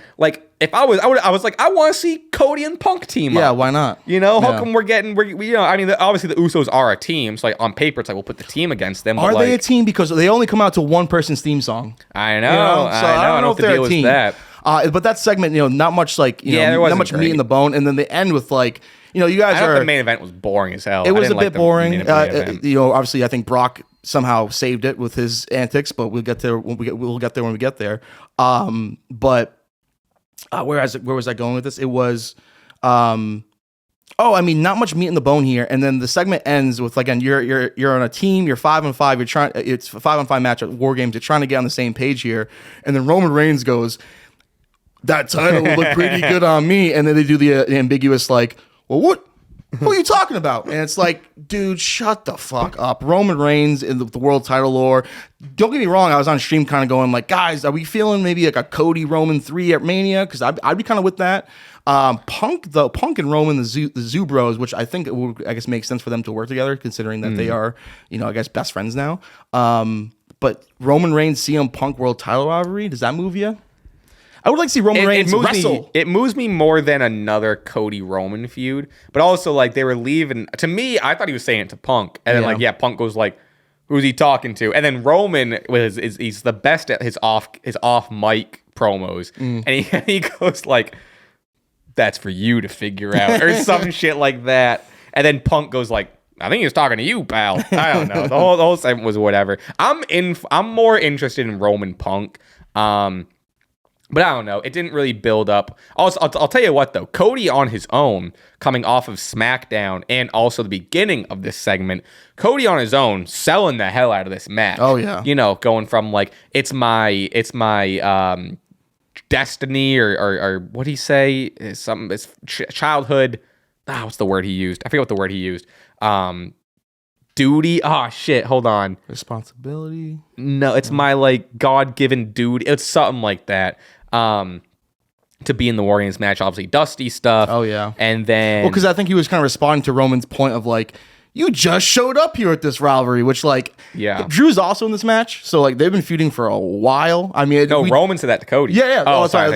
if I was like I want to see Cody and Punk team Yeah, up. why not? You know, how Yeah. come I mean, obviously the Usos are a team, so like on paper it's like we'll put the team against them. Are but they a like, team because they only come out to one person's theme song? I know, You know? So I don't know if the they're deal a is team. that. But that segment, not much like Yeah, there not wasn't much meat great. in the bone, and then they end with like you guys I thought are. the main event was boring as hell. It I was a didn't like bit the boring. main event. Obviously, I think Brock somehow saved it with his antics, but we'll get there when we'll get there when we get there. But where was I going with this? It was, I mean, not much meat in the bone here. And then the segment ends with again, you're on a team, you're 5-5, you're trying. It's a 5-on-5 match at WarGames. You're trying to get on the same page here, and then Roman Reigns goes, "That title would look pretty good on me," and then they do the ambiguous like, "Well, what are you talking about?" And it's like, dude, shut the fuck up. Roman Reigns in the world title lore. Don't get me wrong. I was on stream kind of going like, guys, are we feeling maybe like a Cody Roman 3 at Mania? Because I'd be kind of with that. Punk and Roman, the Zoo Bros, which I think it would, I guess, make sense for them to work together, considering that they are, I guess, best friends now. But Roman Reigns, CM Punk world title rivalry, does that move you? I would like to see Roman Reigns wrestle. It moves me more than another Cody Roman feud, but also like they were leaving. To me, I thought he was saying it to Punk, and then Punk goes like, "Who's he talking to?" And then Roman he's the best at his off mic promos, and he goes like, "That's for you to figure out," or some shit like that. And then Punk goes like, "I think he was talking to you, pal." I don't know. The whole segment was whatever. I'm more interested in Roman Punk. But I don't know. It didn't really build up. Also, I'll tell you what, though. Cody on his own, coming off of SmackDown and also the beginning of this segment, Cody on his own, selling the hell out of this match. Oh, yeah. Going from like, it's my destiny or what did he say? It's childhood. What's the word he used? I forget what the word he used. Duty. Oh, shit. Hold on. Responsibility. No, it's my like God-given duty. It's something like that. To be in the WarGames match, obviously Dusty stuff. Oh yeah, and then because I think he was kind of responding to Roman's point of like, you just showed up here at this rivalry, which like, Drew's also in this match, so like they've been feuding for a while. I mean, Roman said that to Cody. Yeah. Oh, sorry.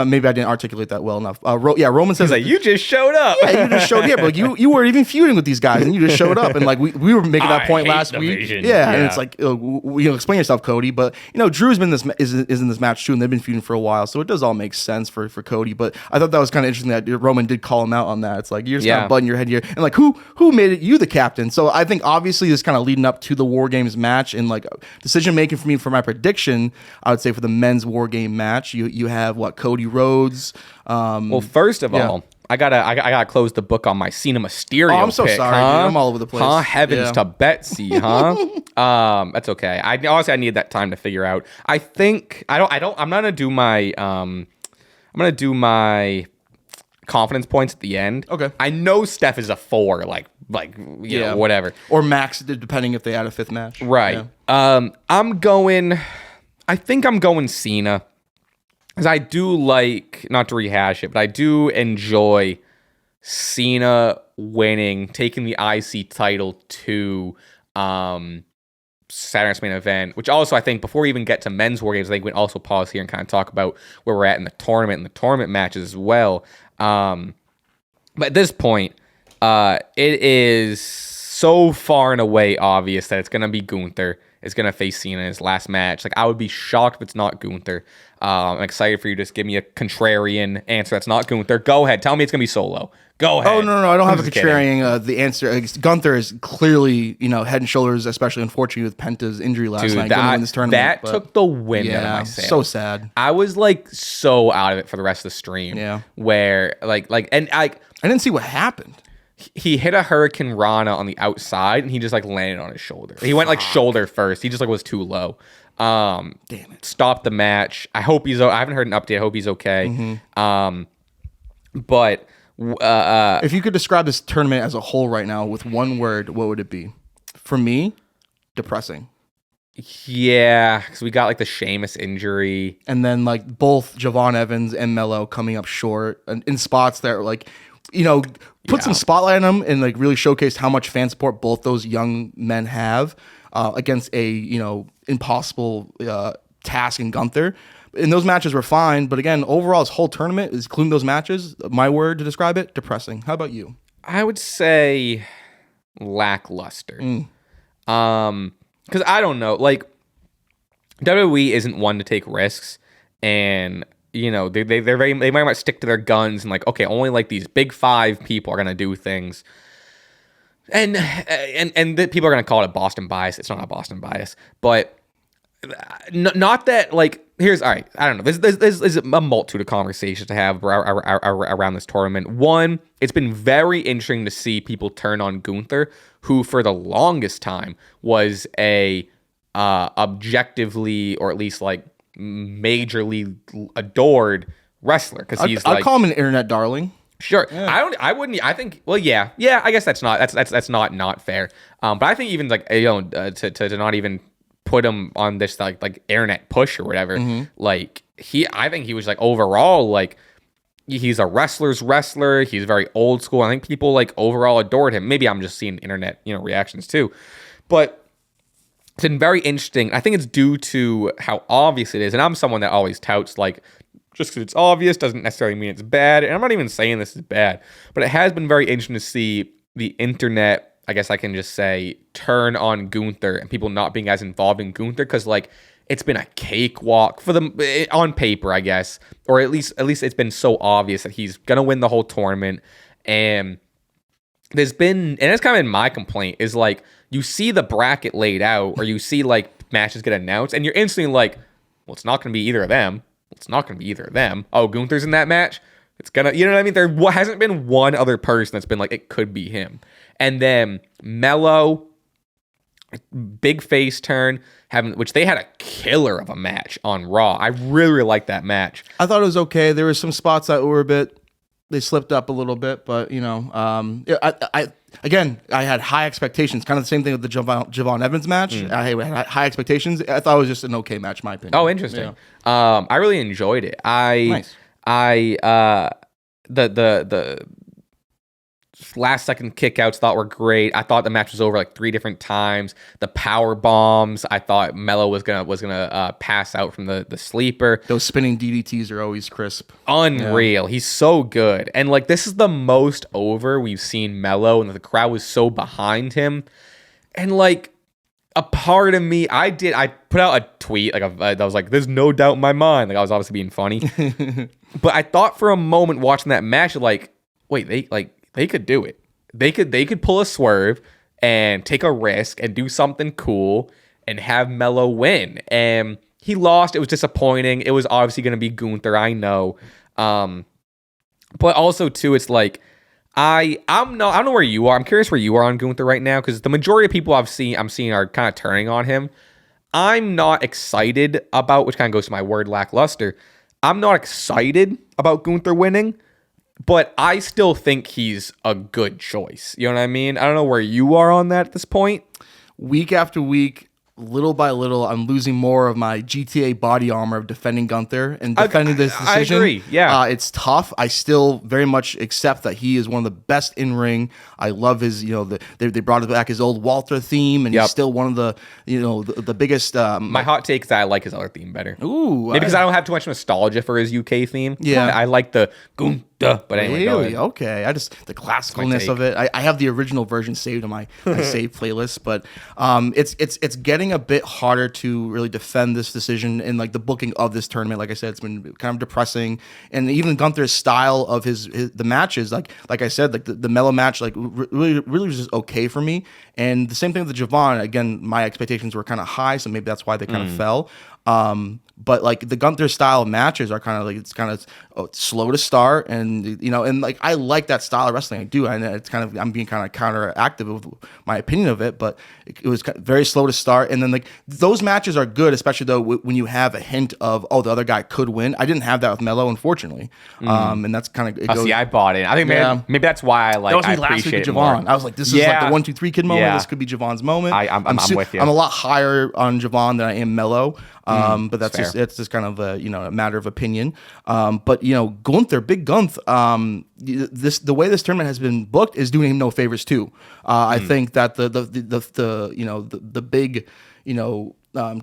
Maybe I didn't articulate that well enough. Roman says like, you just showed up. Yeah, you just showed here, but like, you weren't even feuding with these guys, and you just showed up, and like we were making that point last week. Yeah, and it's like, explain yourself, Cody. But Drew's been is in this match too, and they've been feuding for a while, so it does all make sense for Cody. But I thought that was kind of interesting that Roman did call him out on that. It's like you're just kind of butting your head here, and like who made it you the captain? So I think obviously this kind of leading up to the WarGames match and like decision making for me for my prediction, I would say for the men's WarGame match, you have Cody Rhodes. Well, first of all, I gotta close the book on my Cena Mysterio. Oh, I'm so pick, sorry, huh? dude. I'm all over the place. Huh? Heavens to Betsy, huh? That's okay. I needed that time to figure out. I think I'm gonna do my confidence points at the end. Okay. I know Steph is a 4, whatever. Or max, depending if they add a 5th match. Right. Yeah. I'm going. I think I'm going Cena. Because I do like, not to rehash it, but I do enjoy Cena winning, taking the IC title to Saturn's main event, which also I think before we even get to men's war games, I think we can also pause here and kind of talk about where we're at in the tournament and the tournament matches as well. But at this point, it is so far and away obvious that it's going to be Gunther. It's going to face Cena in his last match. Like, I would be shocked if it's not Gunther. I'm excited for you to just give me a contrarian answer that's not Gunther. Go ahead. Tell me it's going to be Solo. Go ahead. Oh, no. I don't have a contrarian. The answer, Gunther is clearly, head and shoulders, especially unfortunately with Penta's injury last night. Win this tournament, that took the wind out of my sails. So sad. I was like so out of it for the rest of the stream. Yeah. Where and I didn't see what happened. He hit a Hurricane Rana on the outside and he just like landed on his shoulder. He went like shoulder first. He just like was too low. Damn it. Stopped the match. I hope he's. I haven't heard an update. I hope he's okay. But if you could describe this tournament as a whole right now with one word, what would it be? For me, depressing. Yeah, because we got like the Sheamus injury, and then like both Javon Evans and Melo coming up short in spots that are like, put some spotlight on them and like really showcased how much fan support both those young men have against a impossible task in Gunther. And those matches were fine, but again, overall, this whole tournament, is including those matches, my word to describe it, depressing. How about you? I would say lackluster. Because I don't know, like WWE isn't one to take risks, and they might stick to their guns and like, okay, only like these big five people are gonna do things, and the people are gonna call it Boston bias. It's not a Boston bias, but not that like. Here's all right. I don't know. There's a multitude of conversations to have around this tournament. One, it's been very interesting to see people turn on Gunther, who for the longest time was a objectively, or at least like majorly adored wrestler, because I'd call him an internet darling. Sure. Yeah. I wouldn't. I think. Well, yeah. I guess that's not fair. But I think even like to not even put him on this like internet push or whatever. Like I think he was like overall like he's a wrestler's wrestler. He's very old school. I think people like overall adored him. Maybe I'm just seeing internet reactions too, but it's been very interesting. I think it's due to how obvious it is, and I'm someone that always touts like just because it's obvious doesn't necessarily mean it's bad. And I'm not even saying this is bad, but it has been very interesting to see the internet, I guess I can just say, turn on Gunther and people not being as involved in Gunther, because like it's been a cakewalk for them on paper, I guess, or at least it's been so obvious that he's gonna win the whole tournament. And there's been, and it's kind of been my complaint, is like you see the bracket laid out or you see like matches get announced and you're instantly like, well, it's not gonna be either of them. It's not gonna be either of them. Oh, Gunther's in that match. It's gonna, you know what I mean? There hasn't been one other person that's been like, it could be him. And then Melo, big face turn, which they had a killer of a match on Raw. I really liked that match. I thought it was okay. There were some spots that were they slipped up a little bit, but I had high expectations. Kind of the same thing with the Javon Evans match. I had high expectations. I thought it was just an okay match, in my opinion. Oh, interesting. Yeah. I really enjoyed it. Nice. The last second kickouts thought were great. I thought the match was over like 3 different times. The power bombs, I thought Melo was gonna pass out from the sleeper. Those spinning DDTs are always crisp. Unreal. Yeah. He's so good. And like this is the most over we've seen Melo, and the crowd was so behind him. And like a part of me, I put out a tweet that was like, "There's no doubt in my mind." Like I was obviously being funny, but I thought for a moment watching that match, like, wait, they could do it. They could pull a swerve and take a risk and do something cool and have Melo win. And he lost. It was disappointing. It was obviously going to be Gunther, I know. But also too, it's like I don't know where you are. I'm curious where you are on Gunther right now, because the majority of people I'm seeing are kind of turning on him. I'm not excited about, which kind of goes to my word lackluster. I'm not excited about Gunther winning, but I still think he's a good choice. You know what I mean? I don't know where you are on that at this point. Week after week, little by little, I'm losing more of my GTA body armor of defending Gunther and defending this decision. I agree. Yeah, it's tough. I still very much accept that he is one of the best in ring. I love his, they brought back his old Walter theme, and he's still one of the, the biggest. My hot take is that I like his other theme better. Ooh, maybe because I don't have too much nostalgia for his UK theme. Yeah, I like the Gunther. But anyway, really? Okay. I just the classicalness of it. I have the original version saved on my save playlist, but it's getting a bit harder to really defend this decision in like the booking of this tournament. Like I said, it's been kind of depressing, and even Gunther's style of the matches, like I said, like the mellow match, like really was just okay for me. And the same thing with the Javon. Again, my expectations were kind of high, so maybe that's why they kind of fell. But like the Gunther style matches are kind of like, it's kind of slow to start, and and like I like that style of wrestling. I do, and it's kind of, I'm being kind of counteractive with my opinion of it, but it was very slow to start. And then like those matches are good, especially though when you have a hint of, the other guy could win. I didn't have that with Melo, unfortunately, and that's kind of. See, I bought it. I think maybe that's why I like. That was me I last week with appreciate it Javon. more. I was like, this is like the 1, 2, 3 kid moment. Yeah. This could be Javon's moment. I'm with you. I'm a lot higher on Javon than I am Melo. But that's fair. it's just kind of a matter of opinion. But Gunther, big Gunth, the way this tournament has been booked is doing him no favors too. I think that the big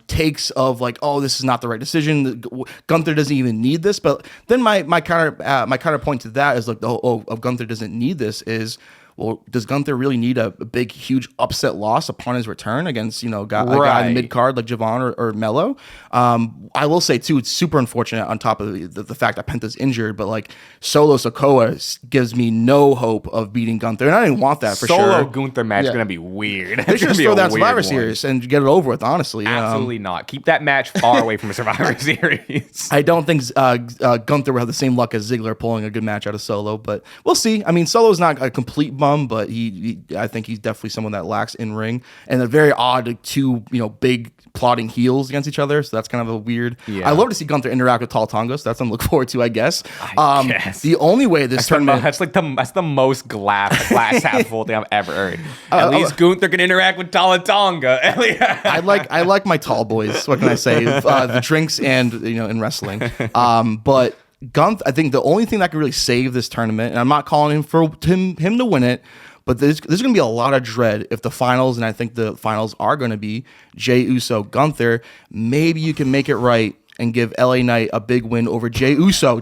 takes of like, this is not the right decision. Gunther doesn't even need this. But then my counterpoint to that is like of Gunther doesn't need this is, well, does Gunther really need a big, huge upset loss upon his return against, a guy in the mid-card like Javon or Melo? I will say, too, it's super unfortunate on top of the fact that Penta's injured, but, like, Solo Sikoa gives me no hope of beating Gunther, and I didn't want that for sure. Solo Gunther match is going to be weird. They should just throw that Survivor Series and get it over with, honestly. Absolutely not. Keep that match far away from a Survivor Series. I don't think Gunther will have the same luck as Ziggler pulling a good match out of Solo, but we'll see. I mean, Solo's not a complete bum, but I think he's definitely someone that lacks in ring, and they're very odd, two big plotting heels against each other, so that's kind of a weird. I love to see Gunther interact with Tall Tonga, so that's something to look forward to, I guess. The only way this tournament, that's the most glass half full thing I've ever heard. At least Gunther can interact with Tall Tonga. I like my tall boys. What can I say? The drinks and in wrestling, but I think the only thing that can really save this tournament, and I'm not calling him for him to win it, but there's going to be a lot of dread if the finals, and I think the finals are going to be Jey Uso, Gunther. Maybe you can make it right and give LA Knight a big win over Jey Uso.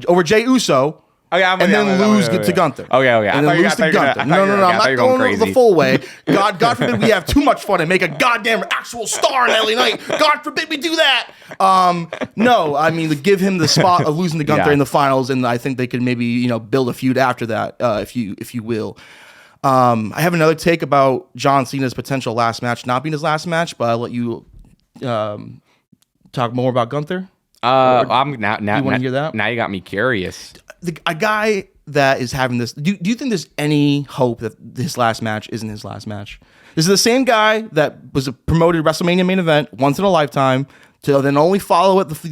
And then lose to Gunther. Okay. And then lose to Gunther. No, I'm not going the full way. God forbid we have too much fun and make a goddamn actual star in LA Knight. God forbid we do that. No, I mean, give him the spot of losing to Gunther in the finals, and I think they could maybe build a feud after that, if you will. I have another take about John Cena's potential last match not being his last match, but I'll let you talk more about Gunther. I'm now. You want to hear that? Now you got me curious. A guy that is having this. Do you think there's any hope that his last match isn't his last match? This is the same guy that was a promoted WrestleMania main event once in a lifetime to then only follow it the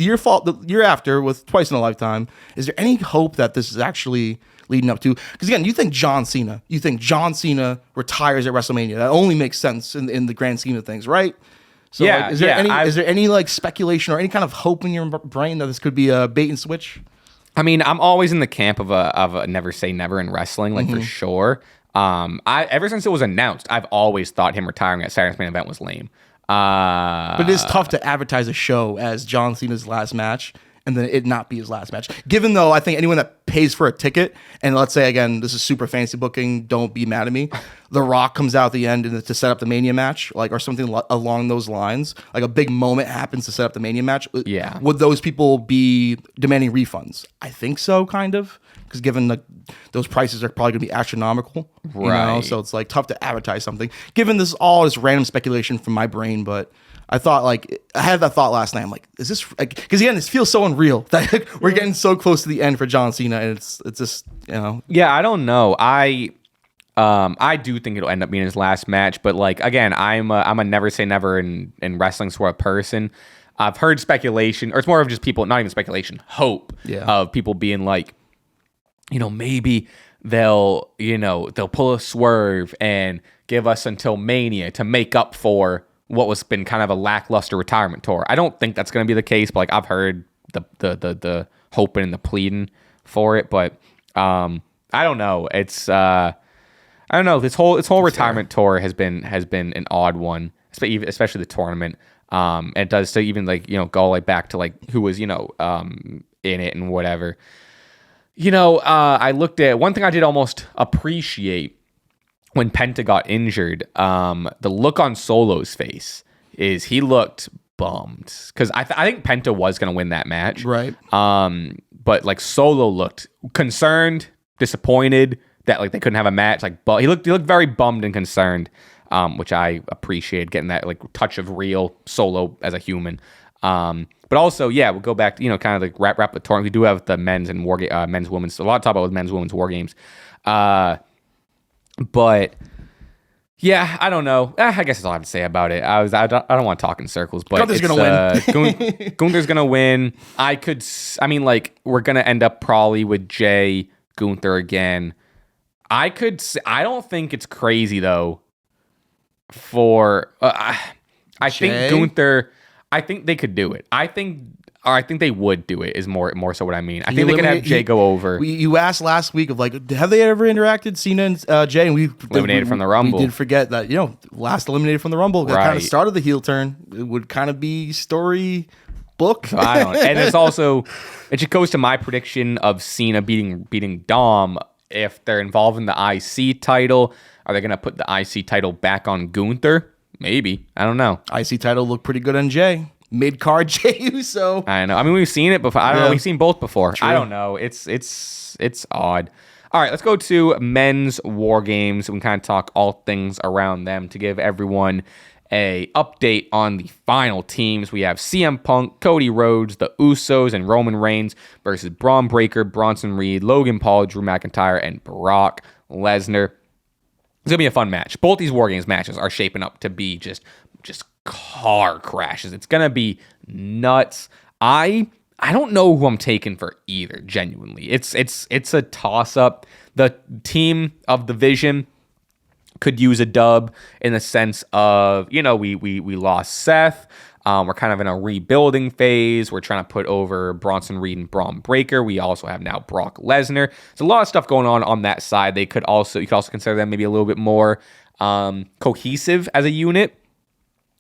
year after with twice in a lifetime. Is there any hope that this is actually leading up to? Because again, you think John Cena retires at WrestleMania? That only makes sense in the grand scheme of things, right? So is there any like speculation or any kind of hope in your brain that this could be a bait and switch? I mean, I'm always in the camp of a never say never in wrestling, like for sure. Ever since it was announced, I've always thought him retiring at Saturday's main event was lame. But it is tough to advertise a show as John Cena's last match and then it not be his last match. Given though, I think anyone that pays for a ticket, and let's say again, this is super fancy booking, don't be mad at me. The Rock comes out at the end to set up the Mania match, like, or something along those lines. Like a big moment happens to set up the Mania match. Yeah. Would those people be demanding refunds? I think so, kind of. Because given those prices are probably going to be astronomical. Right. So it's like tough to advertise something. Given this all this random speculation from my brain, but I thought I had that thought last night. I'm like, is this because again, this feels so unreal that we're getting so close to the end for John Cena, and it's just Yeah, I don't know. I do think it'll end up being his last match, but like again, I'm a never say never in wrestling sort of person. I've heard speculation, or it's more of just people, not even speculation, hope of people being like, maybe they'll pull a swerve and give us until Mania to make up for what was been kind of a lackluster retirement tour. I don't think that's going to be the case, but like I've heard the hoping and the pleading for it, but I don't know. It's I don't know. This whole retirement tour has been an odd one, especially the tournament. And it does so even like go like back to like who was in it and whatever. I looked at one thing I did almost appreciate when Penta got injured. The look on Solo's face is he looked bummed because I think Penta was gonna win that match, right? But like Solo looked concerned, disappointed that like they couldn't have a match. Like, but he looked very bummed and concerned, which I appreciated, getting that like touch of real Solo as a human. But also, yeah, we'll go back to kind of like wrap the tournament. We do have the men's and men's, women's. A lot to talk about with men's, women's war games. But yeah, I don't know. I guess that's all I have to say about it. I don't want to talk in circles, but Gunther's gonna win. Gunther's gonna win. We're gonna end up probably with Jay Gunther again. I don't think it's crazy though. For I think Gunther. I think they could do it. I think they would do it. Is more so what I mean. I think they could have Jay go over. You asked last week of like, have they ever interacted, Cena and Jay? And we eliminated from the Rumble. We did forget that last eliminated from the Rumble. That kind of started the heel turn. It would kind of be story book. So I don't. And it's also it just goes to my prediction of Cena beating Dom. If they're involved in the IC title, are they going to put the IC title back on Gunther? Maybe. I don't know. IC title looked pretty good on Jay. Mid-card Jay Uso. I know. I mean, we've seen it before. I don't know. We've seen both before. True. I don't know. It's odd. All right, let's go to men's war games. We can kind of talk all things around them to give everyone a update on the final teams. We have CM Punk, Cody Rhodes, the Usos, and Roman Reigns versus Braun Breaker, Bronson Reed, Logan Paul, Drew McIntyre, and Brock Lesnar. It's gonna be a fun match. Both these War Games matches are shaping up to be just car crashes. It's gonna be nuts. I don't know who I'm taking for either. Genuinely, it's a toss up. The team of the Vision could use a dub in the sense of we lost Seth. We're kind of in a rebuilding phase. We're trying to put over Bronson Reed and Braun Breaker. We also have now Brock Lesnar. There's a lot of stuff going on that side. You could also consider them maybe a little bit more cohesive as a unit.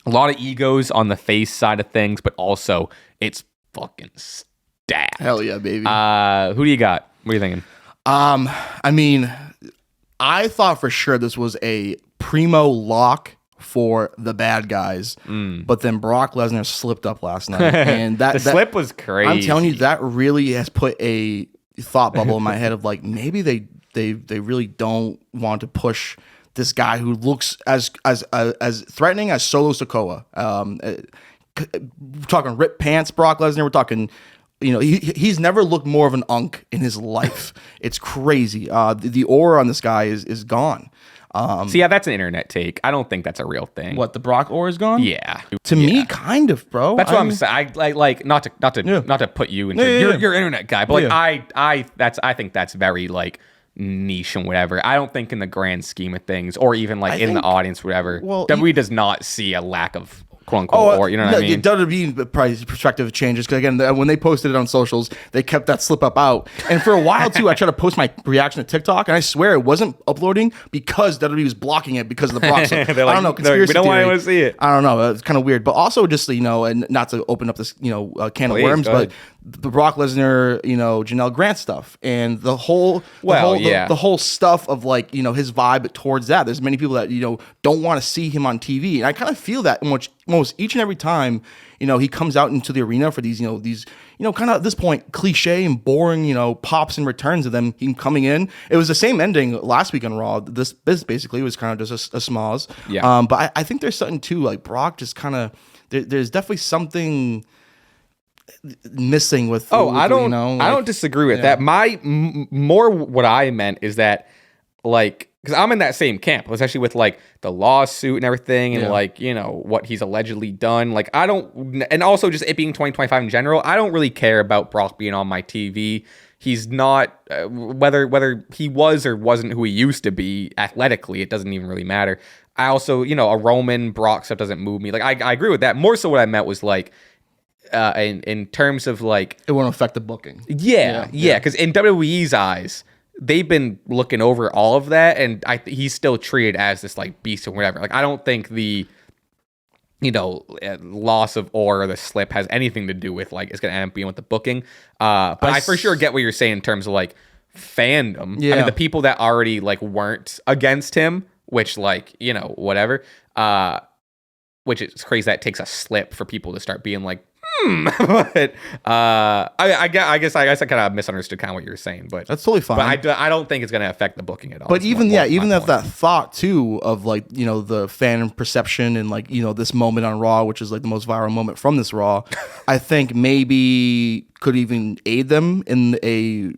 A lot of egos on the face side of things, but also it's fucking stacked. Hell yeah, baby. Who do you got? What are you thinking? I mean, I thought for sure this was a primo lock for the bad guys, but then Brock Lesnar slipped up last night, and that slip was crazy. I'm telling you, that really has put a thought bubble in my head of like maybe they really don't want to push this guy who looks as threatening as Solo Sikoa. We're talking ripped pants, Brock Lesnar. We're talking. He's never looked more of an unk in his life. It's crazy. The aura on this guy is gone. Yeah, that's an internet take. I don't think that's a real thing. What, the Brock aura is gone? Yeah. To me, kind of, bro. That's what I'm saying. I like not to put you into you're internet guy, but I think that's very like niche and whatever. I don't think in the grand scheme of things, or even like in the audience, whatever. Well, WWE does not see a lack of quote unquote, or you know what I mean? WWE perspective changes because again, when they posted it on socials, they kept that slip up out. And for a while too, I tried to post my reaction to TikTok, and I swear it wasn't uploading because WWE was blocking it because of the Brock. So, I don't know. Conspiracy we don't theory. want to see it. I don't know. It's kind of weird, but also just and not to open up this can of worms, but the Brock Lesnar, Janelle Grant stuff and the whole stuff of like his vibe towards that. There's many people that don't want to see him on TV, and I kind of feel that almost each and every time he comes out into the arena for these kind of at this point cliche and boring pops and returns of them him coming in. It was the same ending last week on Raw. This basically was kind of just a schmoz. Yeah. But I think there's something too, like Brock just kind of there's definitely something missing with. I don't disagree with that. More what I meant is that like. Because I'm in that same camp, especially with like the lawsuit and everything, and like what he's allegedly done. Like I don't, and also just it being 2025 in general, I don't really care about Brock being on my TV. he's not whether he was or wasn't who he used to be athletically. It doesn't even really matter. I also, a Roman Brock stuff doesn't move me. Like I agree with that. More so, what I meant was like in terms of like it won't affect the booking. Yeah. Because in WWE's eyes, they've been looking over all of that, and he's still treated as this like beast or whatever. Like I don't think the loss of or the slip has anything to do with like it's gonna end up being with the booking. But I for sure get what you're saying in terms of like fandom. Yeah. I mean, the people that already like weren't against him, which like whatever. Which is crazy that it takes a slip for people to start being like, but I guess I kind of misunderstood kind of what you were saying, but that's totally fine. But I don't think it's going to affect the booking at all. But even if that thought too of like the fan perception and like this moment on Raw, which is like the most viral moment from this Raw, I think maybe could even aid them in a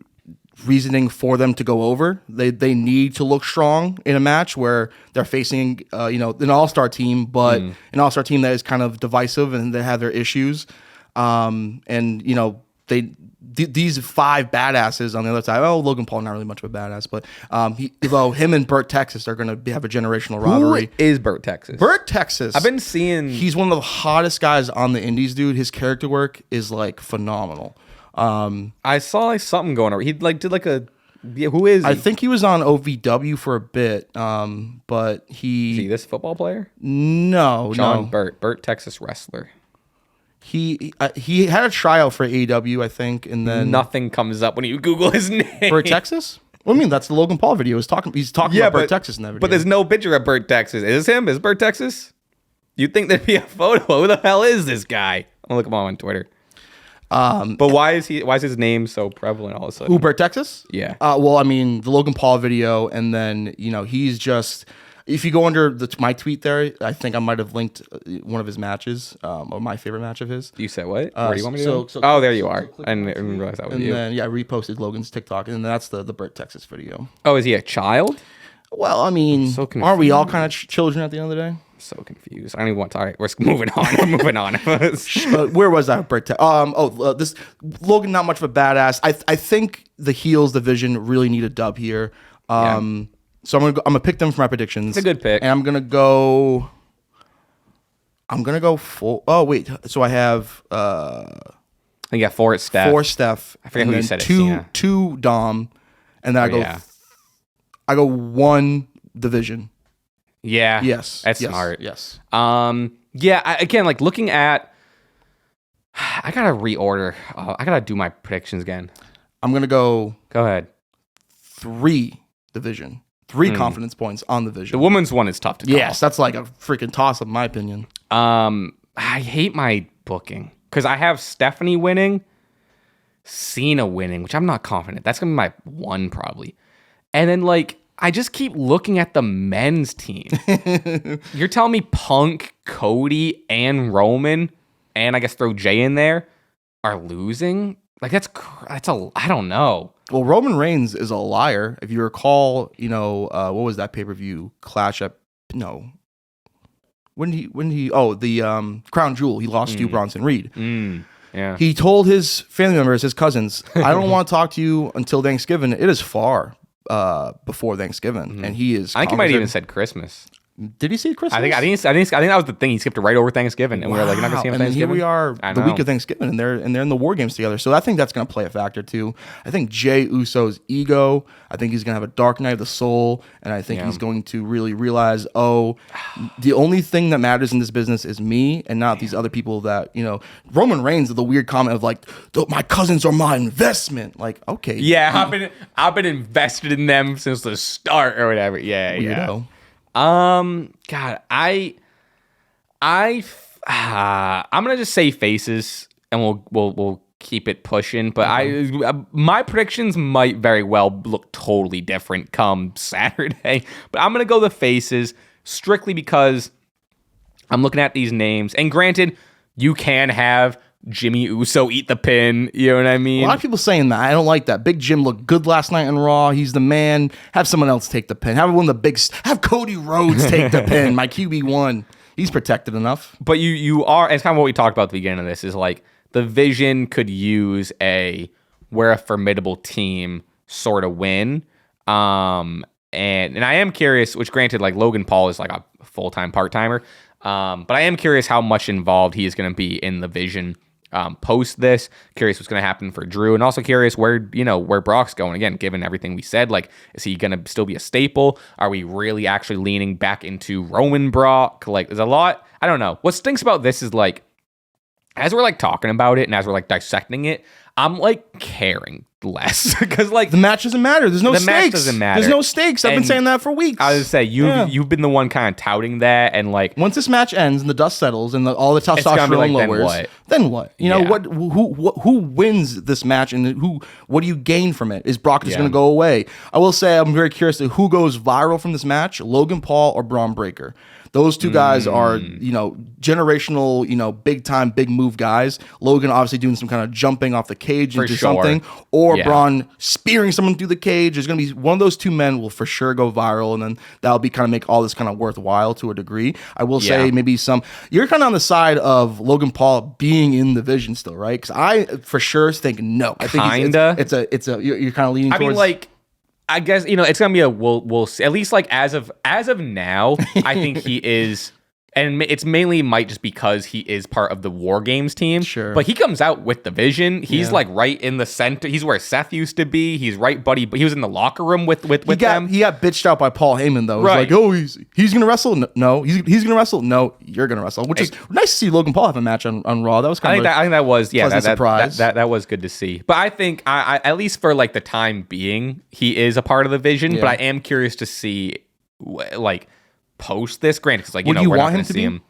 reasoning for them to go over. They need to look strong in a match where they're facing an all-star team, but an all-star team that is kind of divisive and they have their issues. These five badasses on the other side. Oh, Logan Paul not really much of a badass, but him and Burt Texas are going to have a generational rivalry. Who is Burt Texas? Burt Texas. I've been seeing. He's one of the hottest guys on the indies, dude. His character work is like phenomenal. I saw like something going on. He like did like a. Yeah, who is he? I think he was on OVW for a bit, but Is he this football player? No, John Burt, Texas wrestler. He had a tryout for AEW, I think, and then nothing comes up when you Google his name. Burt Texas? What do you mean? That's the Logan Paul video. He's talking about Burt Texas in that video. But there's no picture of Burt Texas. Is him? Is Burt Texas? You'd think there'd be a photo. Who the hell is this guy? I'll look him up on Twitter. But why is his name so prevalent all of a sudden? Burt Texas? Yeah. Well, I mean, the Logan Paul video, and then he's just. If you go under my tweet there, I think I might have linked one of his matches, or my favorite match of his. You said what? Where do you want me to go? There you are. I didn't realize that was you. And then I reposted Logan's TikTok, and that's the Burt Texas video. Oh, is he a child? Well, I mean, aren't we all kind of children at the end of the day? So confused. I don't even want to. All right, we're moving on. We're moving on. Where was that? This Logan, not much of a badass. I think the heels division really need a dub here. So I'm gonna pick them for my predictions. It's a good pick. And I'm gonna go full. Oh wait, so I have. I got 4 at Steph. 4 Steph. I forget who you said. Two Dom, and then I go 1 division. Yeah. Yes. That's smart. Yes. Again, like looking at, I gotta reorder. I gotta do my predictions again. I'm gonna go. Go ahead. 3 division. 3 confidence points on the division. The women's one is tough to call. Yes, that's like a freaking toss-up, in my opinion. I hate my booking because I have Stephanie winning, Cena winning, which I'm not confident. That's gonna be my 1 probably, and then like. I just keep looking at the men's team. You're telling me Punk, Cody, and Roman, and I guess throw Jay in there, are losing? Like that's I don't know. Well, Roman Reigns is a liar. If you recall, what was that pay-per-view Clash at? No. When he Crown Jewel, he lost to Bronson Reed. Yeah. He told his family members, his cousins, I don't want to talk to you until Thanksgiving. It is far before Thanksgiving, and he is. I think he might have even said Christmas. Did he say Christmas? I think that was the thing. He skipped it right over Thanksgiving, and we were like, "You're not gonna see him Thanksgiving." And here we are, the week of Thanksgiving, and they're in the WarGames together. So I think that's gonna play a factor too. I think Jey Uso's ego. I think he's gonna have a dark night of the soul, and I think he's going to really realize, the only thing that matters in this business is me, and not these other people that Roman Reigns, the weird comment of like, my cousins are my investment. Like, okay, yeah, I've been invested in them since the start or whatever. Yeah, weirdo. God, I'm gonna just say faces, and we'll keep it pushing. But my predictions might very well look totally different come Saturday. But I'm gonna go the faces strictly because I'm looking at these names, and granted, you can have Jimmy Uso eat the pin, you know what I mean? A lot of people saying that. I don't like that. Big Jim looked good last night on Raw. He's the man. Have someone else take the pin. Have Cody Rhodes take the pin. My QB1. He's protected enough. But you are, it's kind of what we talked about at the beginning of this, is like the Vision could use a we're a formidable team sort of win. And I am curious, which granted, like Logan Paul is like a full-time part-timer, but I am curious how much involved he is going to be in the vision post this. Curious what's going to happen for Drew, and also curious where Brock's going. Again, given everything we said, like, is he going to still be a staple? Are we really actually leaning back into Roman Brock? Like, there's a lot. I don't know. What stinks about this is, like, as we're like talking about it and as we're like dissecting it, I'm like caring less because like the match doesn't matter. There's no the stakes. Match doesn't matter. There's no stakes. I've been saying that for weeks. I would say you've been the one kind of touting that, and like once this match ends and the dust settles and all the testosterone like, lowers, then what? You know what? Who wins this match and what do you gain from it? Is Brock just going to go away? I will say I'm very curious to who goes viral from this match: Logan Paul or Braun Breaker. Those two guys are, generational, big time, big move guys. Logan obviously doing some kind of jumping off the cage into something, or Braun spearing someone through the cage. There's going to be one of those two men will for sure go viral, and then that'll be kind of make all this kind of worthwhile to a degree. I will say maybe you're kind of on the side of Logan Paul being in the vision still, right? Because I for sure think no. I think you're kind of leaning towards. I mean, like, I guess it's gonna be a we'll see. At least like as of now, I think he is, and it's mainly might just because he is part of the WarGames team. Sure, but he comes out with the vision. He's like right in the center. He's where Seth used to be. He's right, buddy. But he was in the locker room with them. He got bitched out by Paul Heyman though. Right, like, oh, he's gonna wrestle. No, he's gonna wrestle. No, you're gonna wrestle. Which is nice to see Logan Paul have a match on Raw. That was kind of I think that was surprise. That was good to see. But I think I at least for like the time being, he is a part of the vision. But I am curious to see like post this. Granted, because like you we're want not him to see be? him.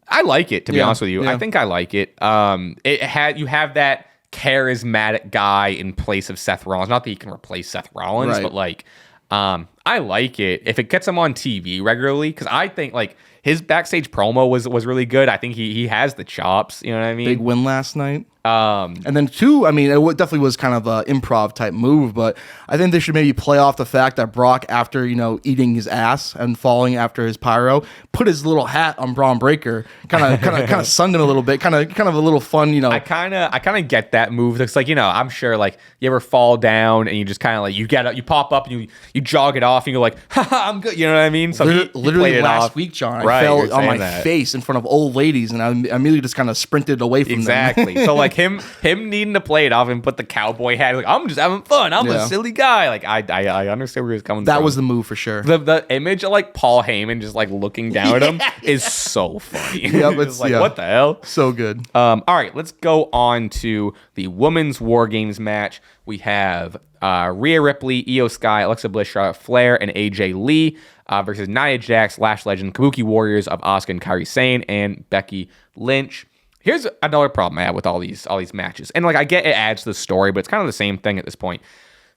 I like it, to be honest with you. Yeah. I think I like it. You have that charismatic guy in place of Seth Rollins. Not that he can replace Seth Rollins, but like, I like it if it gets him on TV regularly, because I think like his backstage promo was really good. I think he has the chops. You know what I mean? Big win last night. And then two, I mean, it definitely was kind of an improv type move, but I think they should maybe play off the fact that Brock, after, eating his ass and falling after his pyro, put his little hat on Braun Breaker, kind of sunned him a little bit, kind of a little fun, I kind of get that move. It's like, I'm sure like you ever fall down and you just kind of like, you get up, you pop up and you jog it off and you're like, haha, I'm good. You know what I mean? So literally last week, John, I fell on my face in front of old ladies and I immediately just kind of sprinted away from them. Exactly. So like him needing to play it off and put the cowboy hat, like, I'm just having fun. I'm a silly guy. Like I understand where he was coming from. That was the move for sure. The image of like Paul Heyman just like looking down at him is so funny. Yeah, it's like, what the hell? So good. All right, let's go on to the women's WarGames match. We have Rhea Ripley, Io Sky, Alexa Bliss, Charlotte Flair, and AJ Lee versus Nia Jax, Lash Legend, Kabuki Warriors of Asuka and Kairi Sane, and Becky Lynch. Here's another problem I have with all these matches. And like I get it adds to the story, but it's kind of the same thing at this point.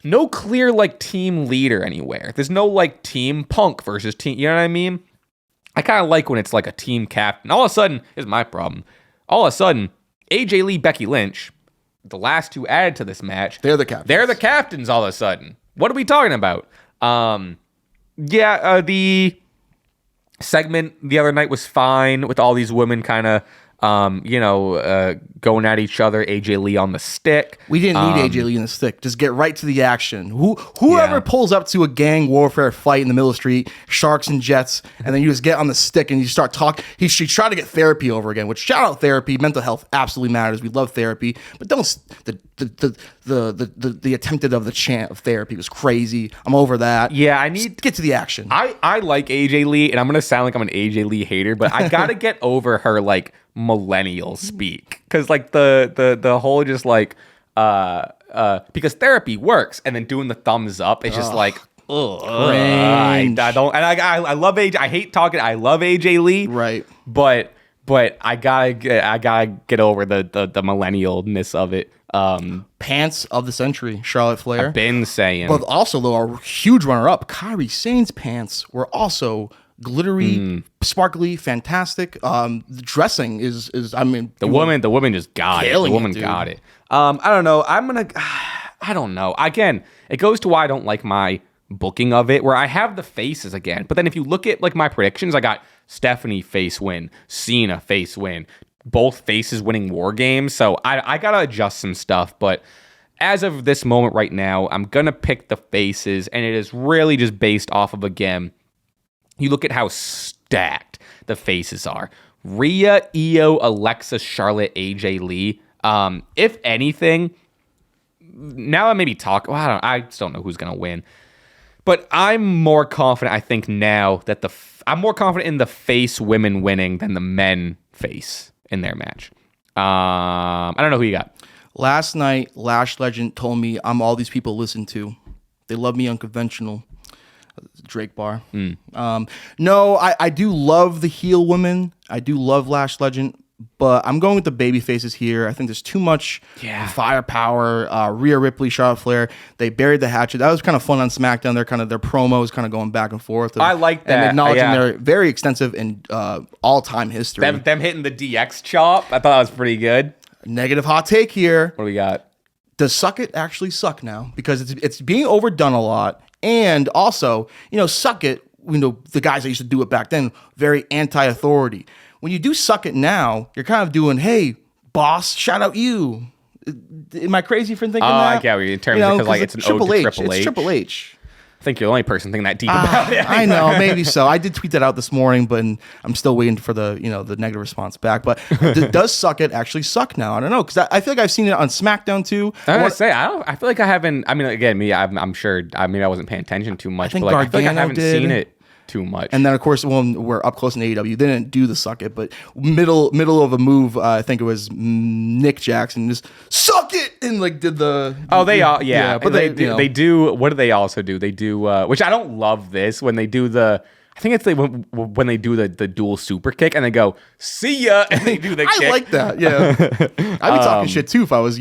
No clear like team leader anywhere. There's no like team Punk versus team, you know what I mean? I kind of like when it's like a team captain. All of a sudden, here's my problem. All of a sudden, AJ Lee, Becky Lynch, the last two added to this match. They're the captains. They're the captains all of a sudden. What are we talking about? The segment the other night was fine with all these women kind of going at each other. AJ Lee on the stick. We didn't need AJ Lee on the stick. Just get right to the action. Whoever pulls up to a gang warfare fight in the middle of the street, sharks and jets, and then you just get on the stick and you start talking. She tried to get therapy over again, which shout out therapy. Mental health absolutely matters. We love therapy, but don't the attempted of the chant of therapy was crazy. I'm over that. Yeah, I need to get to the action. I like AJ Lee, and I'm gonna sound like I'm an AJ Lee hater, but I gotta get over her like millennial speak, because like the whole just like because therapy works, and then doing the thumbs up is just like I don't, and I love AJ. I hate talking. I love AJ Lee, right? But I gotta get over the millennialness of it. Pants of the century, Charlotte Flair. I've been saying, but also though, a huge runner-up, Kairi Sane's pants were also glittery, sparkly, fantastic. The dressing is I mean, the woman just got it. The woman got it. I don't know. I don't know. Again, it goes to why I don't like my booking of it, where I have the faces again. But then if you look at like my predictions, I got Stephanie face win, Cena face win, both faces winning WarGames. So I gotta adjust some stuff. But as of this moment right now, I'm going to pick the faces, and it is really just based off of, again, you look at how stacked the faces are. Rhea, Io, Alexa, Charlotte, AJ Lee. If anything, now I maybe talk. Well, I just don't know who's going to win. But I'm more confident, I think, now that I'm more confident in the face women winning than the men face in their match. I don't know who you got. Last night, Lash Legend told me I'm all these people listen to. They love me unconventional. Drake bar. No, I do love the heel women. I do love Lash Legend. But I'm going with the baby faces here. I think there's too much firepower. Rhea Ripley, Charlotte Flair, they buried the hatchet. That was kind of fun on SmackDown. Their promos kind of going back and forth. I like that. And acknowledging their very extensive and all-time history. Them hitting the DX chop, I thought that was pretty good. Negative hot take here. What do we got? Does Suck It actually suck now? Because it's being overdone a lot. And also, Suck It, the guys that used to do it back then, very anti-authority. When you do Suck It now, you're kind of doing, hey, boss, shout out you. Am I crazy for thinking that? I get what you in terms of because it's an ode to Triple H. It's Triple H. I think you're the only person thinking that deep about it. I know, maybe so. I did tweet that out this morning, but I'm still waiting for the negative response back. But does Suck It actually suck now? I don't know, because I feel like I've seen it on SmackDown too. I feel like I haven't. I mean, again, I'm sure. I mean, I wasn't paying attention too much. I feel like I haven't seen it too much. And then of course when we're up close in AEW, they didn't do the Suck It, but middle of a move, I think it was Nick Jackson just Suck It and did the but they do. What do they also do? They do which I don't love this when they do the. I think it's when they do the dual super kick and they go see ya and they do the kick. I like that. Yeah, I'd be talking shit too if I was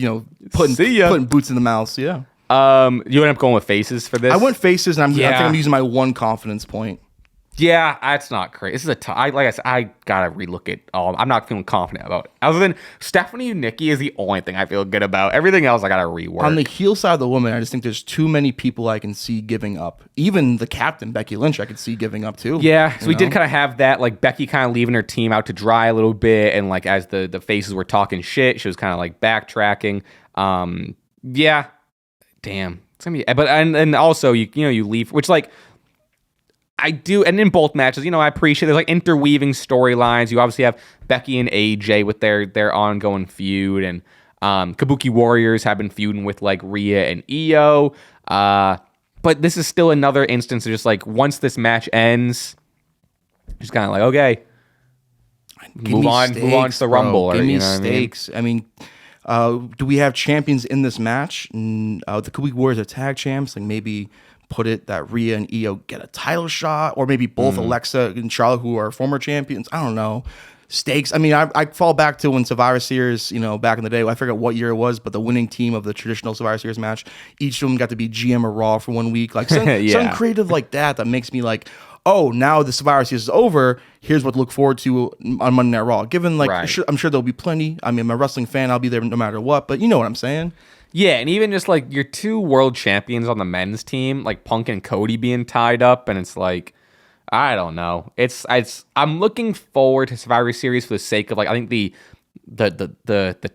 putting boots in the mouth. Yeah. You end up going with faces for this. I went faces, and I think I'm using my one confidence point. Yeah, that's not crazy. This is like I said, I gotta relook it all. I'm not feeling confident about it. Other than Stephanie and Nikki is the only thing I feel good about. Everything else I gotta rework. On the heel side of the woman, I just think there's too many people I can see giving up. Even the captain, Becky Lynch, I could see giving up too. Yeah, so we did kind of have that, Becky kind of leaving her team out to dry a little bit, and as the faces were talking shit, she was kind of backtracking. Yeah, damn, it's gonna be. But and also you leave, which I do, and in both matches, I appreciate there's interweaving storylines. You obviously have Becky and AJ with their ongoing feud, and Kabuki Warriors have been feuding with Rhea and Io. But this is still another instance of just once this match ends, just kind of okay, move on to the Rumble. Give me stakes. I mean, do we have champions in this match? The Kabuki Warriors are tag champs. Maybe put it that Rhea and Io get a title shot, or maybe both Alexa and Charlotte, who are former champions. I don't know. Stakes. I mean, I fall back to when Survivor Series, back in the day, I forget what year it was, but the winning team of the traditional Survivor Series match, each of them got to be GM or Raw for 1 week. Something creative like that makes me oh, now the Survivor Series is over. Here's what to look forward to on Monday Night Raw. Given I'm sure there'll be plenty. I mean, I'm a wrestling fan. I'll be there no matter what. But you know what I'm saying. Yeah, and even just your two world champions on the men's team, Punk and Cody being tied up, and it's I don't know. I'm looking forward to Survivor Series for the sake of I think the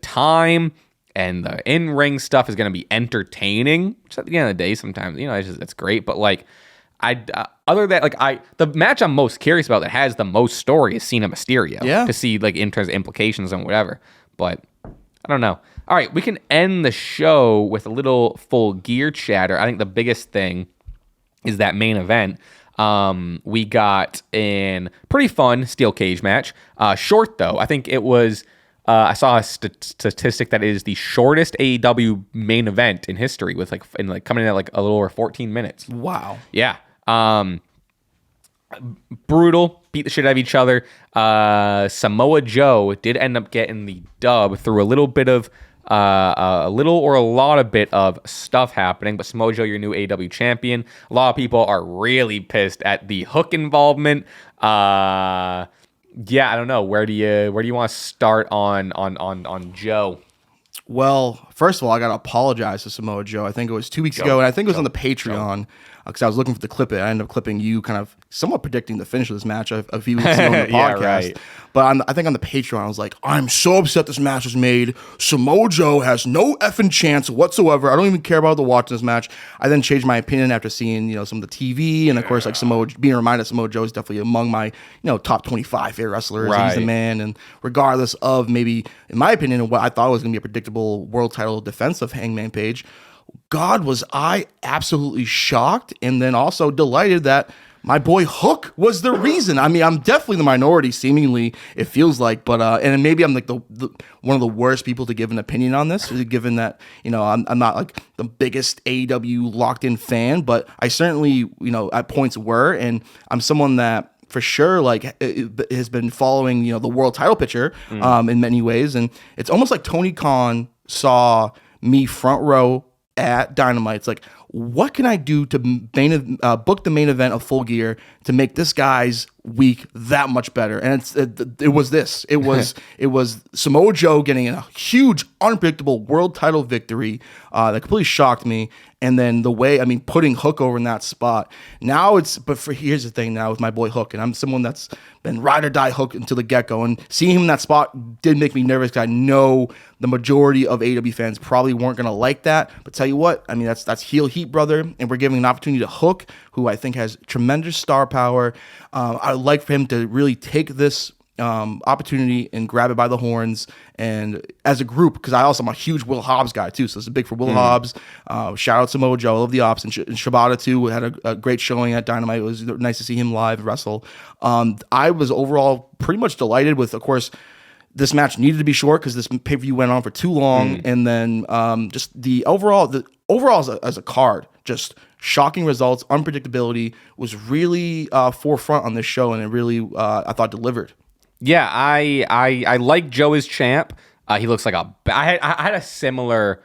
time and the in-ring stuff is going to be entertaining. Which at the end of the day, sometimes it's great, but other than the match I'm most curious about that has the most story is Cena Mysterio. Yeah. To see in terms of implications and whatever, but I don't know. All right, we can end the show with a little Full Gear chatter. I think the biggest thing is that main event. We got in pretty fun steel cage match. Short though. I think it was. I saw a statistic that it is the shortest AEW main event in history, with coming in at a little over 14 minutes. Wow. Yeah. Brutal. Beat the shit out of each other. Samoa Joe did end up getting the dub through a little bit of a little or a lot of bit of stuff happening, but Samoa Joe, your new AEW champion. A lot of people are really pissed at the Hook involvement. Yeah, I don't know. Where do you want to start on Joe? Well, First of all, I got to apologize to Samoa Joe. I think it was 2 weeks ago, and I think it was on the Patreon because I was looking for the clip. I ended up clipping you kind of somewhat predicting the finish of this match a few weeks ago on the podcast. Right. But I think on the Patreon, I was like, I'm so upset this match was made. Samoa Joe has no effing chance whatsoever. I don't even care about watching this match. I then changed my opinion after seeing, some of the TV. And of course, like being reminded Samoa Joe is definitely among my, top 25 favorite wrestlers. Right. He's the man. And regardless of maybe, in my opinion, what I thought was going to be a predictable world title defense of Hangman Page, God, was I absolutely shocked and then also delighted that my boy Hook was the reason. I mean, I'm definitely the minority, seemingly, it feels like, but and maybe I'm like the one of the worst people to give an opinion on this, given that, I'm not like the biggest AEW locked in fan, but I certainly, at points were, and I'm someone that for sure, like, has been following, the world title picture in many ways, and it's almost like Tony Khan saw me front row at Dynamite. It's like, what can I do to book the main event of Full Gear to make this guy's week that much better? And it was this. It was Samoa Joe getting a huge, unpredictable world title victory that completely shocked me. And then putting Hook over in that spot. Now here's the thing now with my boy Hook, and I'm someone that's been ride or die Hook until the get-go, and seeing him in that spot did make me nervous because I know the majority of AEW fans probably weren't going to like that. But tell you what, I mean, that's heel heat, brother, and we're giving an opportunity to Hook, who I think has tremendous star power. I'd like for him to really take this opportunity and grab it by the horns, and as a group, because I'm a huge Will Hobbs guy too, so this is big for Will Hobbs. Shout out Samoa Joe, I love the Ops, and Shibata too had a great showing at Dynamite. It was nice to see him live wrestle. I was overall pretty much delighted with, of course, this match needed to be short because this pay-per-view went on for too long, and then just the overall as a card, just shocking results, unpredictability was really forefront on this show, and it really I thought delivered. Yeah, I like Joe as champ. He looks like I had a similar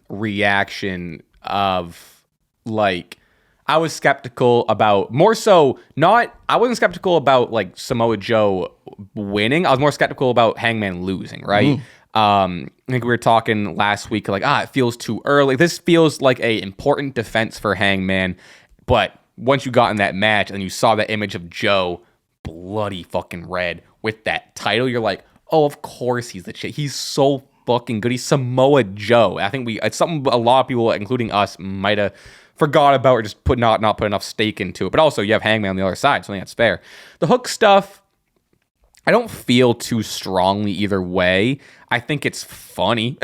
reaction of, like, I was skeptical about, more so not, I wasn't skeptical about like Samoa Joe winning. I was more skeptical about Hangman losing, right? I think we were talking last week, like, it feels too early. This feels like a important defense for Hangman, but once you got in that match and you saw that image of Joe bloody fucking red with that title, you're like, oh, of course he's the shit. He's so fucking good. He's Samoa Joe. I think it's something a lot of people, including us, might have forgot about or just not put enough stake into it. But also, you have Hangman on the other side, so I think that's fair. The Hook stuff, I don't feel too strongly either way. I think it's funny,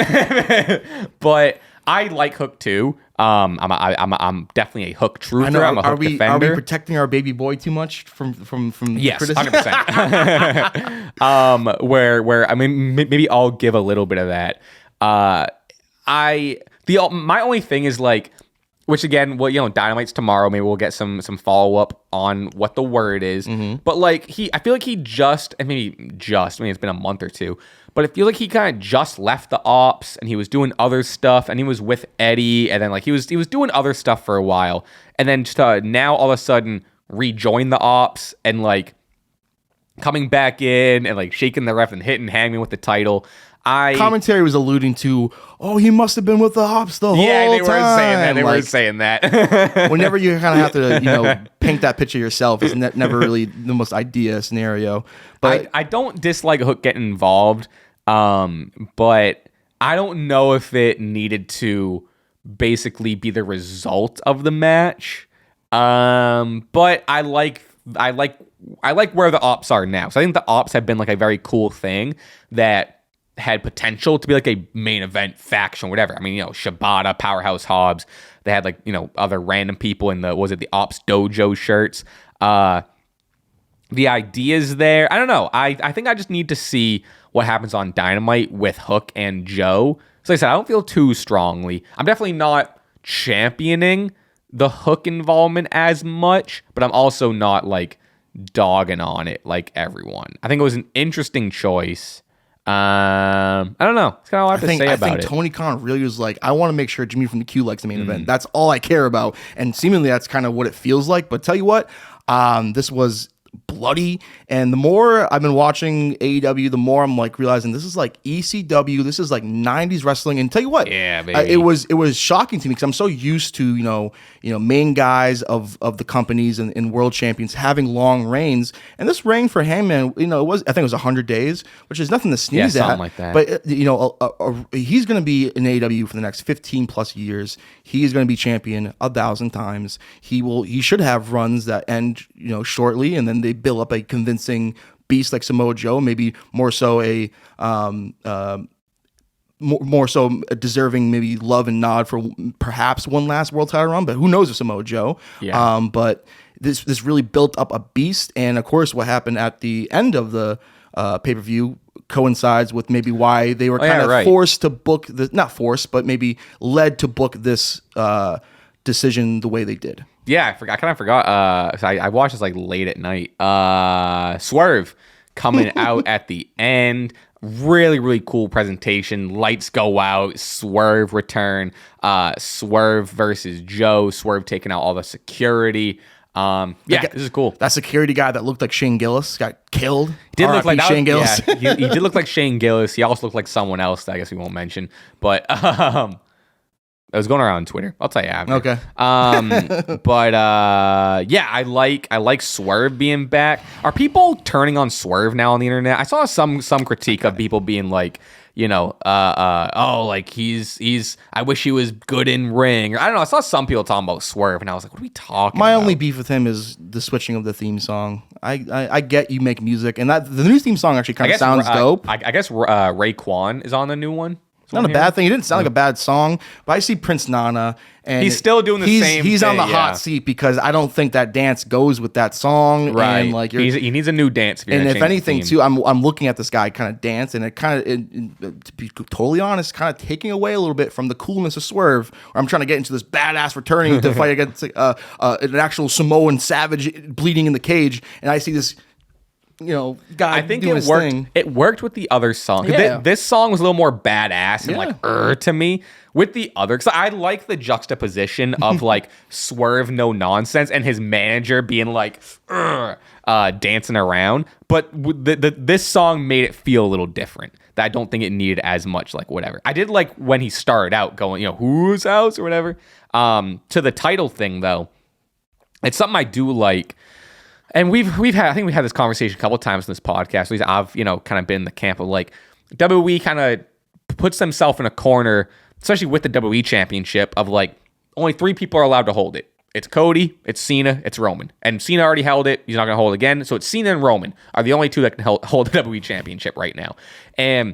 but I like Hook too. I'm definitely a Hook truther. I'm a Hook defender. Are we protecting our baby boy too much from yes, criticism? 100%. Where I mean, maybe I'll give a little bit of that. My only thing is, like, which again, well, Dynamite's tomorrow. Maybe we'll get some follow up on what the word is. But like I feel like it's been a month or two, but I feel like he kind of just left the Ops and he was doing other stuff, and he was with Eddie, and then like he was doing other stuff for a while, and then just now all of a sudden rejoin the Ops and like coming back in and like shaking the ref and hitting Hangman with the title. Commentary was alluding to, he must have been with the Ops the whole time. Yeah, they were saying that. Whenever you kind of have to, paint that picture yourself, it's never really the most ideal scenario. But I don't dislike Hook getting involved, but I don't know if it needed to basically be the result of the match. But I like where the Ops are now. So I think the Ops have been like a very cool thing that had potential to be like a main event faction, whatever. I mean, Shibata, Powerhouse Hobbs, they had like, other random people in the Ops Dojo shirts. The ideas there, I don't know. I think I just need to see what happens on Dynamite with Hook and Joe. So like I said, I don't feel too strongly. I'm definitely not championing the Hook involvement as much, but I'm also not like dogging on it like everyone. I think it was an interesting choice. I don't know. It's kind of all I have to say about it. I think Tony Khan really was like, I want to make sure Jimmy from the Q likes the main event. That's all I care about. And seemingly that's kind of what it feels like. But tell you what, this was bloody. And the more I've been watching AEW, the more I'm like realizing this is like ECW. This is like 90s wrestling. And tell you what, Yeah, baby. it was shocking to me because I'm so used to main guys of the companies and world champions having long reigns. And this reign for Hangman, I think it was 100 days, which is nothing to sneeze something at. like that. But he's going to be in AEW for the next 15 plus years. He is going to be champion 1,000 times. He should have runs that end shortly, and then they build up a convincing beast like Samoa Joe, maybe more so more so deserving maybe love and nod for perhaps one last world title run, but who knows with Samoa Joe. Yeah. But this really built up a beast, and of course what happened at the end of the pay-per-view coincides with maybe why they were forced to book not forced, but maybe led to book this decision the way they did. Yeah, I kind of forgot. So I watched this like late at night. Swerve coming out at the end. Really, really cool presentation. Lights go out. Swerve return. Swerve versus Joe. Swerve taking out all the security. This is cool. That security guy that looked like Shane Gillis got killed. Did look like Shane Gillis. Yeah, he did look like Shane Gillis. He also looked like someone else that I guess we won't mention. But it was going around on Twitter. I'll tell you after. Okay. But I like Swerve being back. Are people turning on Swerve now on the internet? I saw some critique of people being like, like he's I wish he was good in ring. Or I don't know. I saw some people talking about Swerve, and I was like, what are we talking about? My only beef with him is the switching of the theme song. I get you make music, and that the new theme song actually kind of sounds dope. I guess Raekwon is on the new one. Not a bad thing. It didn't sound like a bad song, but I see Prince Nana, and he's still doing the same. He's thing, on the hot seat because I don't think that dance goes with that song. Right. And like he needs a new dance. If anything, too, I'm looking at this guy kind of dance, and it kind of, to be totally honest, kind of taking away a little bit from the coolness of Swerve. Or I'm trying to get into this badass returning to fight against an actual Samoan savage bleeding in the cage, and I see this. Guy. I think doing it his worked. thing. It worked with the other song. Yeah. This song was a little more badass and to me. With the other, because I like the juxtaposition of like Swerve no nonsense and his manager being like dancing around. But this song made it feel a little different. That I don't think it needed as much like whatever. I did like when he started out going whose house or whatever. To the title thing though, it's something I do like. And we've had this conversation a couple of times in this podcast. I've kind of been in the camp of like WWE kind of puts themselves in a corner, especially with the WWE Championship, of like only 3 people are allowed to hold it. It's Cody, it's Cena, it's Roman. And Cena already held it. He's not going to hold it again. So it's Cena and Roman are the only 2 that can hold the WWE Championship right now. And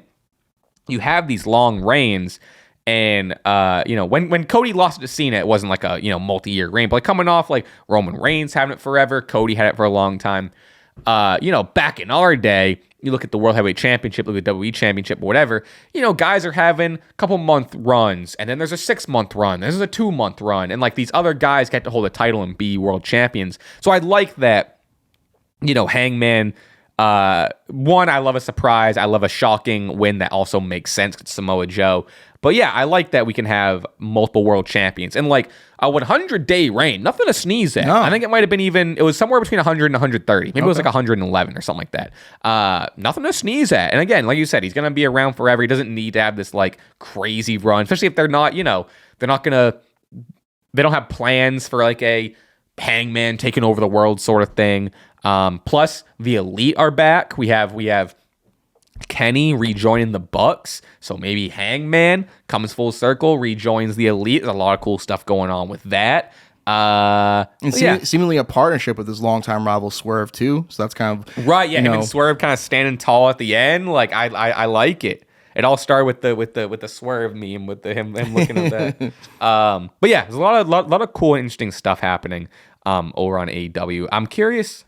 you have these long reigns. And, when Cody lost it to Cena, it wasn't like a, multi-year reign. But like coming off, like, Roman Reigns having it forever. Cody had it for a long time. Back in our day, you look at the World Heavyweight Championship, look at the WWE Championship, or whatever. Guys are having a couple month runs. And then there's a 6-month run. There's a 2-month run. And, like, these other guys get to hold a title and be world champions. So I like that, Hangman... one, I love a surprise. I love a shocking win that also makes sense. It's Samoa Joe. But yeah, I like that we can have multiple world champions. And like a 100-day reign, nothing to sneeze at. No. I think it might have been it was somewhere between 100 and 130. Maybe it was like 111 or something like that. Nothing to sneeze at. And again, like you said, he's going to be around forever. He doesn't need to have this like crazy run, especially if they're not, they don't have plans for like a Hangman taking over the world sort of thing. Plus the Elite are back. We have Kenny rejoining the Bucks, so maybe Hangman comes full circle, rejoins the Elite. There's a lot of cool stuff going on with that. Seemingly a partnership with his longtime rival Swerve too. So that's kind of right. Yeah, him and Swerve kind of standing tall at the end. Like I like it. It all started with the Swerve meme with him looking at that. But yeah, there's a lot of cool and interesting stuff happening over on AEW. I'm curious.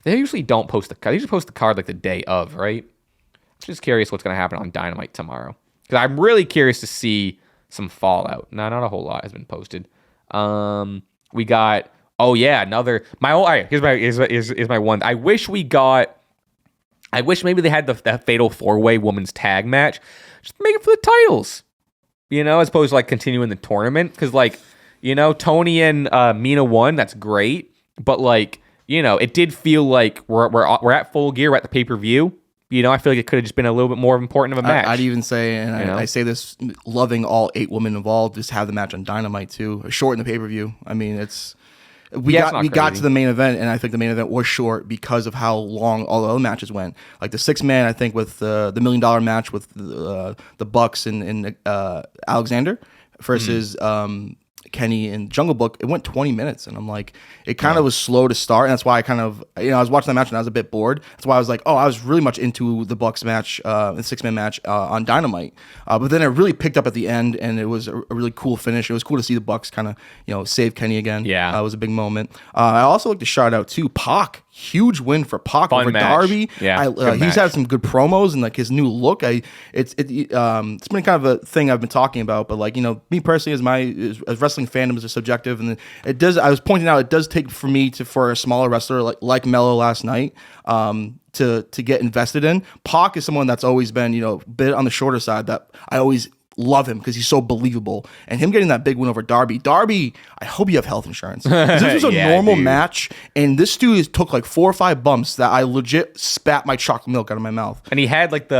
They usually don't post the card. They usually post the card like the day of, right? I'm just curious what's going to happen on Dynamite tomorrow. Because I'm really curious to see some fallout. No, not a whole lot has been posted. We got, another. Here's my one. I wish maybe they had the Fatal 4-Way Women's Tag match. Just make it for the titles. As opposed to like continuing the tournament. Because like, Tony and Mina won. That's great. But like, it did feel like we're at Full Gear, we're at the pay-per-view. I feel like it could have just been a little bit more important of a match. I'd even say, and I say this, loving all 8 women involved, just have the match on Dynamite too, short in the pay-per-view. I mean, we got to the main event, and I think the main event was short because of how long all the other matches went. Like the 6-man, I think, with the $1 million match with the Bucks and Alexander versus Kenny and Jungle Book, it went 20 minutes, and I'm like, it kind of was slow to start, and that's why I kind of, I was watching that match and I was a bit bored. That's why I was like, I was really much into the Bucks match, the 6-man match on Dynamite, but then it really picked up at the end, and it was a really cool finish. It was cool to see the Bucks kind of, save Kenny again. Yeah, it was a big moment. I also like to shout out to Pac. Huge win for Pac over Darby. Yeah, he's had some good promos and like his new look. It's been kind of a thing I've been talking about, but me personally, as wrestling fandom is subjective, and it does. I was pointing out it does take for me for a smaller wrestler like Mello last night to get invested in. Pac is someone that's always been a bit on the shorter side that I always love him because he's so believable, and him getting that big win over Darby, I hope you have health insurance. This was a normal match, and this dude took like 4 or 5 bumps that I legit spat my chocolate milk out of my mouth. And he had like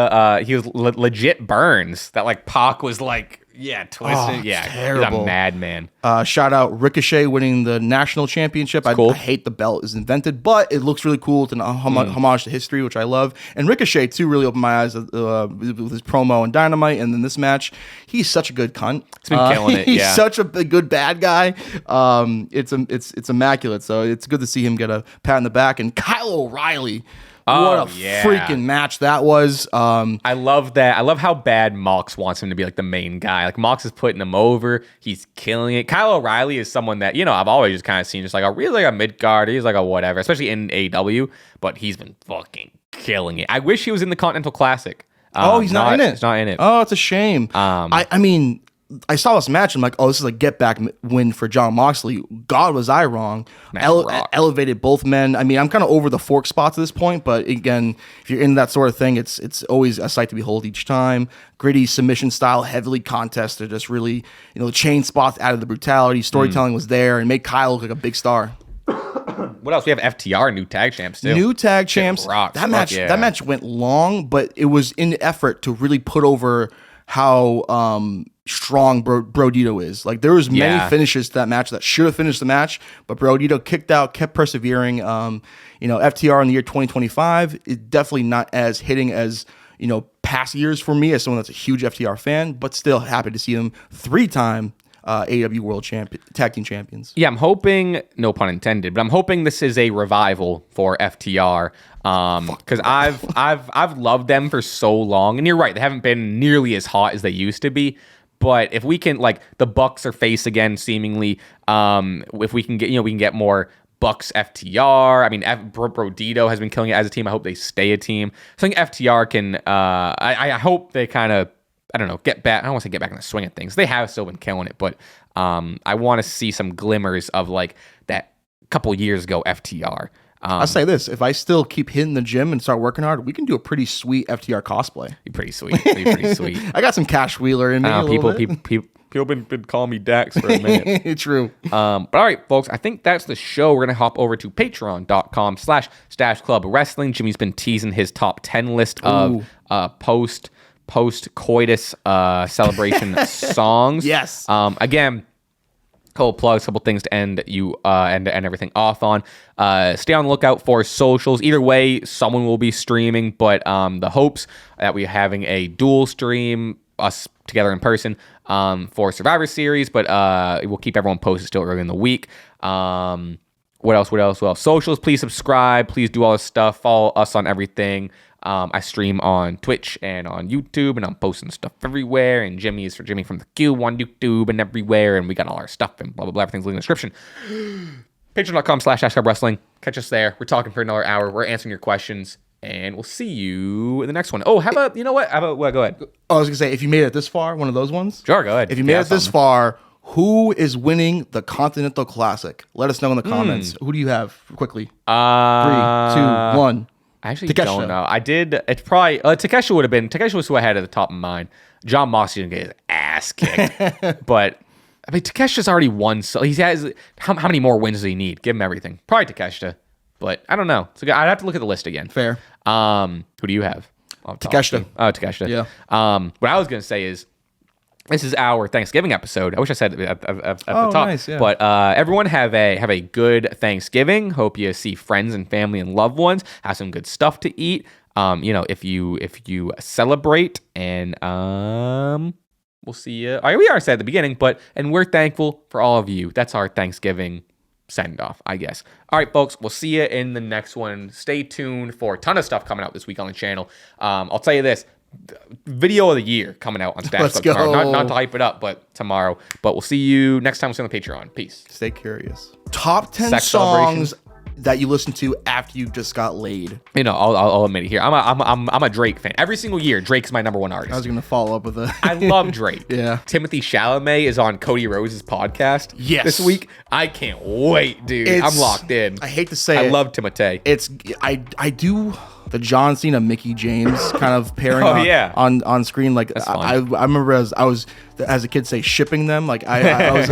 he was legit burns that like Pac was like, twisted. Terrible. He's a madman. Shout out Ricochet winning the national championship. I hate the belt is invented, but it looks really cool. It's an homage to history, which I love. And Ricochet too really opened my eyes with his promo and Dynamite, and then this match. He's such a good cunt. He's been killing it. He's such a good bad guy. It's immaculate. So it's good to see him get a pat on the back. And Kyle O'Reilly. What a freaking match that was. I love that. I love how bad Mox wants him to be like the main guy. Like Mox is putting him over. He's killing it. Kyle O'Reilly is someone that, I've always just kind of seen just like a mid-card. He's like a whatever, especially in AEW, but he's been fucking killing it. I wish he was in the Continental Classic. He's not in it. He's not in it. Oh, it's a shame. I mean, I saw this match. I'm like, this is a get back win for Jon Moxley. God, was I wrong? Elevated both men. I mean, I'm kind of over the fork spots at this point, but again, if you're into that sort of thing, it's always a sight to behold each time. Gritty submission style, heavily contested. Just really, the chain spots added the brutality. Storytelling was there and made Kyle look like a big star. What else? We have FTR, new tag champs too. New tag champs. That match went long, but it was in the effort to really put over how strong Brodito is. Like there was many finishes to that match that should have finished the match, but Brodito kicked out, kept persevering. FTR in the year 2025 is definitely not as hitting as past years for me as someone that's a huge FTR fan, but still happy to see them 3-time AEW World Tag Team Champions. Yeah, I'm hoping, no pun intended, but I'm hoping this is a revival for FTR. Because I've loved them for so long, and you're right, they haven't been nearly as hot as they used to be. But if we can, like, the Bucks are face again, seemingly. If we can get, we can get more Bucks FTR. I mean, Brodito has been killing it as a team. I hope they stay a team. So I think FTR can. I hope they kind of, get back. I don't want to say get back in the swing of things. They have still been killing it, but I want to see some glimmers of like that couple years ago FTR. I'll say this: if I still keep hitting the gym and start working hard, we can do a pretty sweet FTR cosplay. Be pretty sweet. I got some Cash Wheeler in me. People been calling me Dax for a minute. True. But all right, folks, I think that's the show. We're gonna hop over to patreon.com/Stache Club Wrestling. Jimmy's been teasing his top 10 list of post coitus celebration songs. Yes. Again, couple plugs, couple things to end everything off on. Stay on the lookout for socials. Either way, someone will be streaming, but the hopes that we're having a dual stream, us together in person, for Survivor Series, but we'll keep everyone posted still early in the week. What else? Well, socials, please subscribe, please do all this stuff, follow us on everything. I stream on Twitch and on YouTube, and I'm posting stuff everywhere. And Jimmy is for Jimmy from the Q on YouTube and everywhere. And we got all our stuff and blah, blah, blah. Everything's linked in the description. Patreon.com/Stache Club Wrestling. Catch us there. We're talking for another hour. We're answering your questions. And we'll see you in the next one. Oh, how about, go ahead. I was going to say, if you made it this far, one of those ones. Sure, go ahead. If you made it this far, who is winning the Continental Classic? Let us know in the comments. Who do you have quickly? 3, 2, 1. I actually don't know. It's probably Takeshi would have been. Takeshi was who I had at the top of mine. Jon Moxley didn't get his ass kicked, but I mean Takeshi's already won. So he has how many more wins does he need? Give him everything. Probably Takeshi. But I don't know. So I'd have to look at the list again. Fair. Who do you have? Takeshita. Oh, Takeshita. Yeah. What I was gonna say is, this is our Thanksgiving episode. I wish I said it at the top. Nice, yeah. But everyone have a good Thanksgiving. Hope you see friends and family and loved ones. Have some good stuff to eat. If you celebrate, and we'll see you. We already said at the beginning, and we're thankful for all of you. That's our Thanksgiving send off, I guess. All right, folks, we'll see you in the next one. Stay tuned for a ton of stuff coming out this week on the channel. I'll tell you this. Video of the year coming out on Stache Club tomorrow. Not to hype it up, but tomorrow. But we'll see you next time. We'll see you on the Patreon. Peace. Stay curious. Top 10 Sex songs that you listen to after you just got laid. I'll admit it here. I'm a Drake fan. Every single year, Drake's my number one artist. I was gonna follow up with a. I love Drake. Yeah. Timothy Chalamet is on Cody Rhodes' podcast. Yes. This week. I can't wait, dude. I'm locked in. I hate to say I love Timothy. I do the John Cena Mickey James kind of pairing on screen. Like I remember as a kid say shipping them. Like I was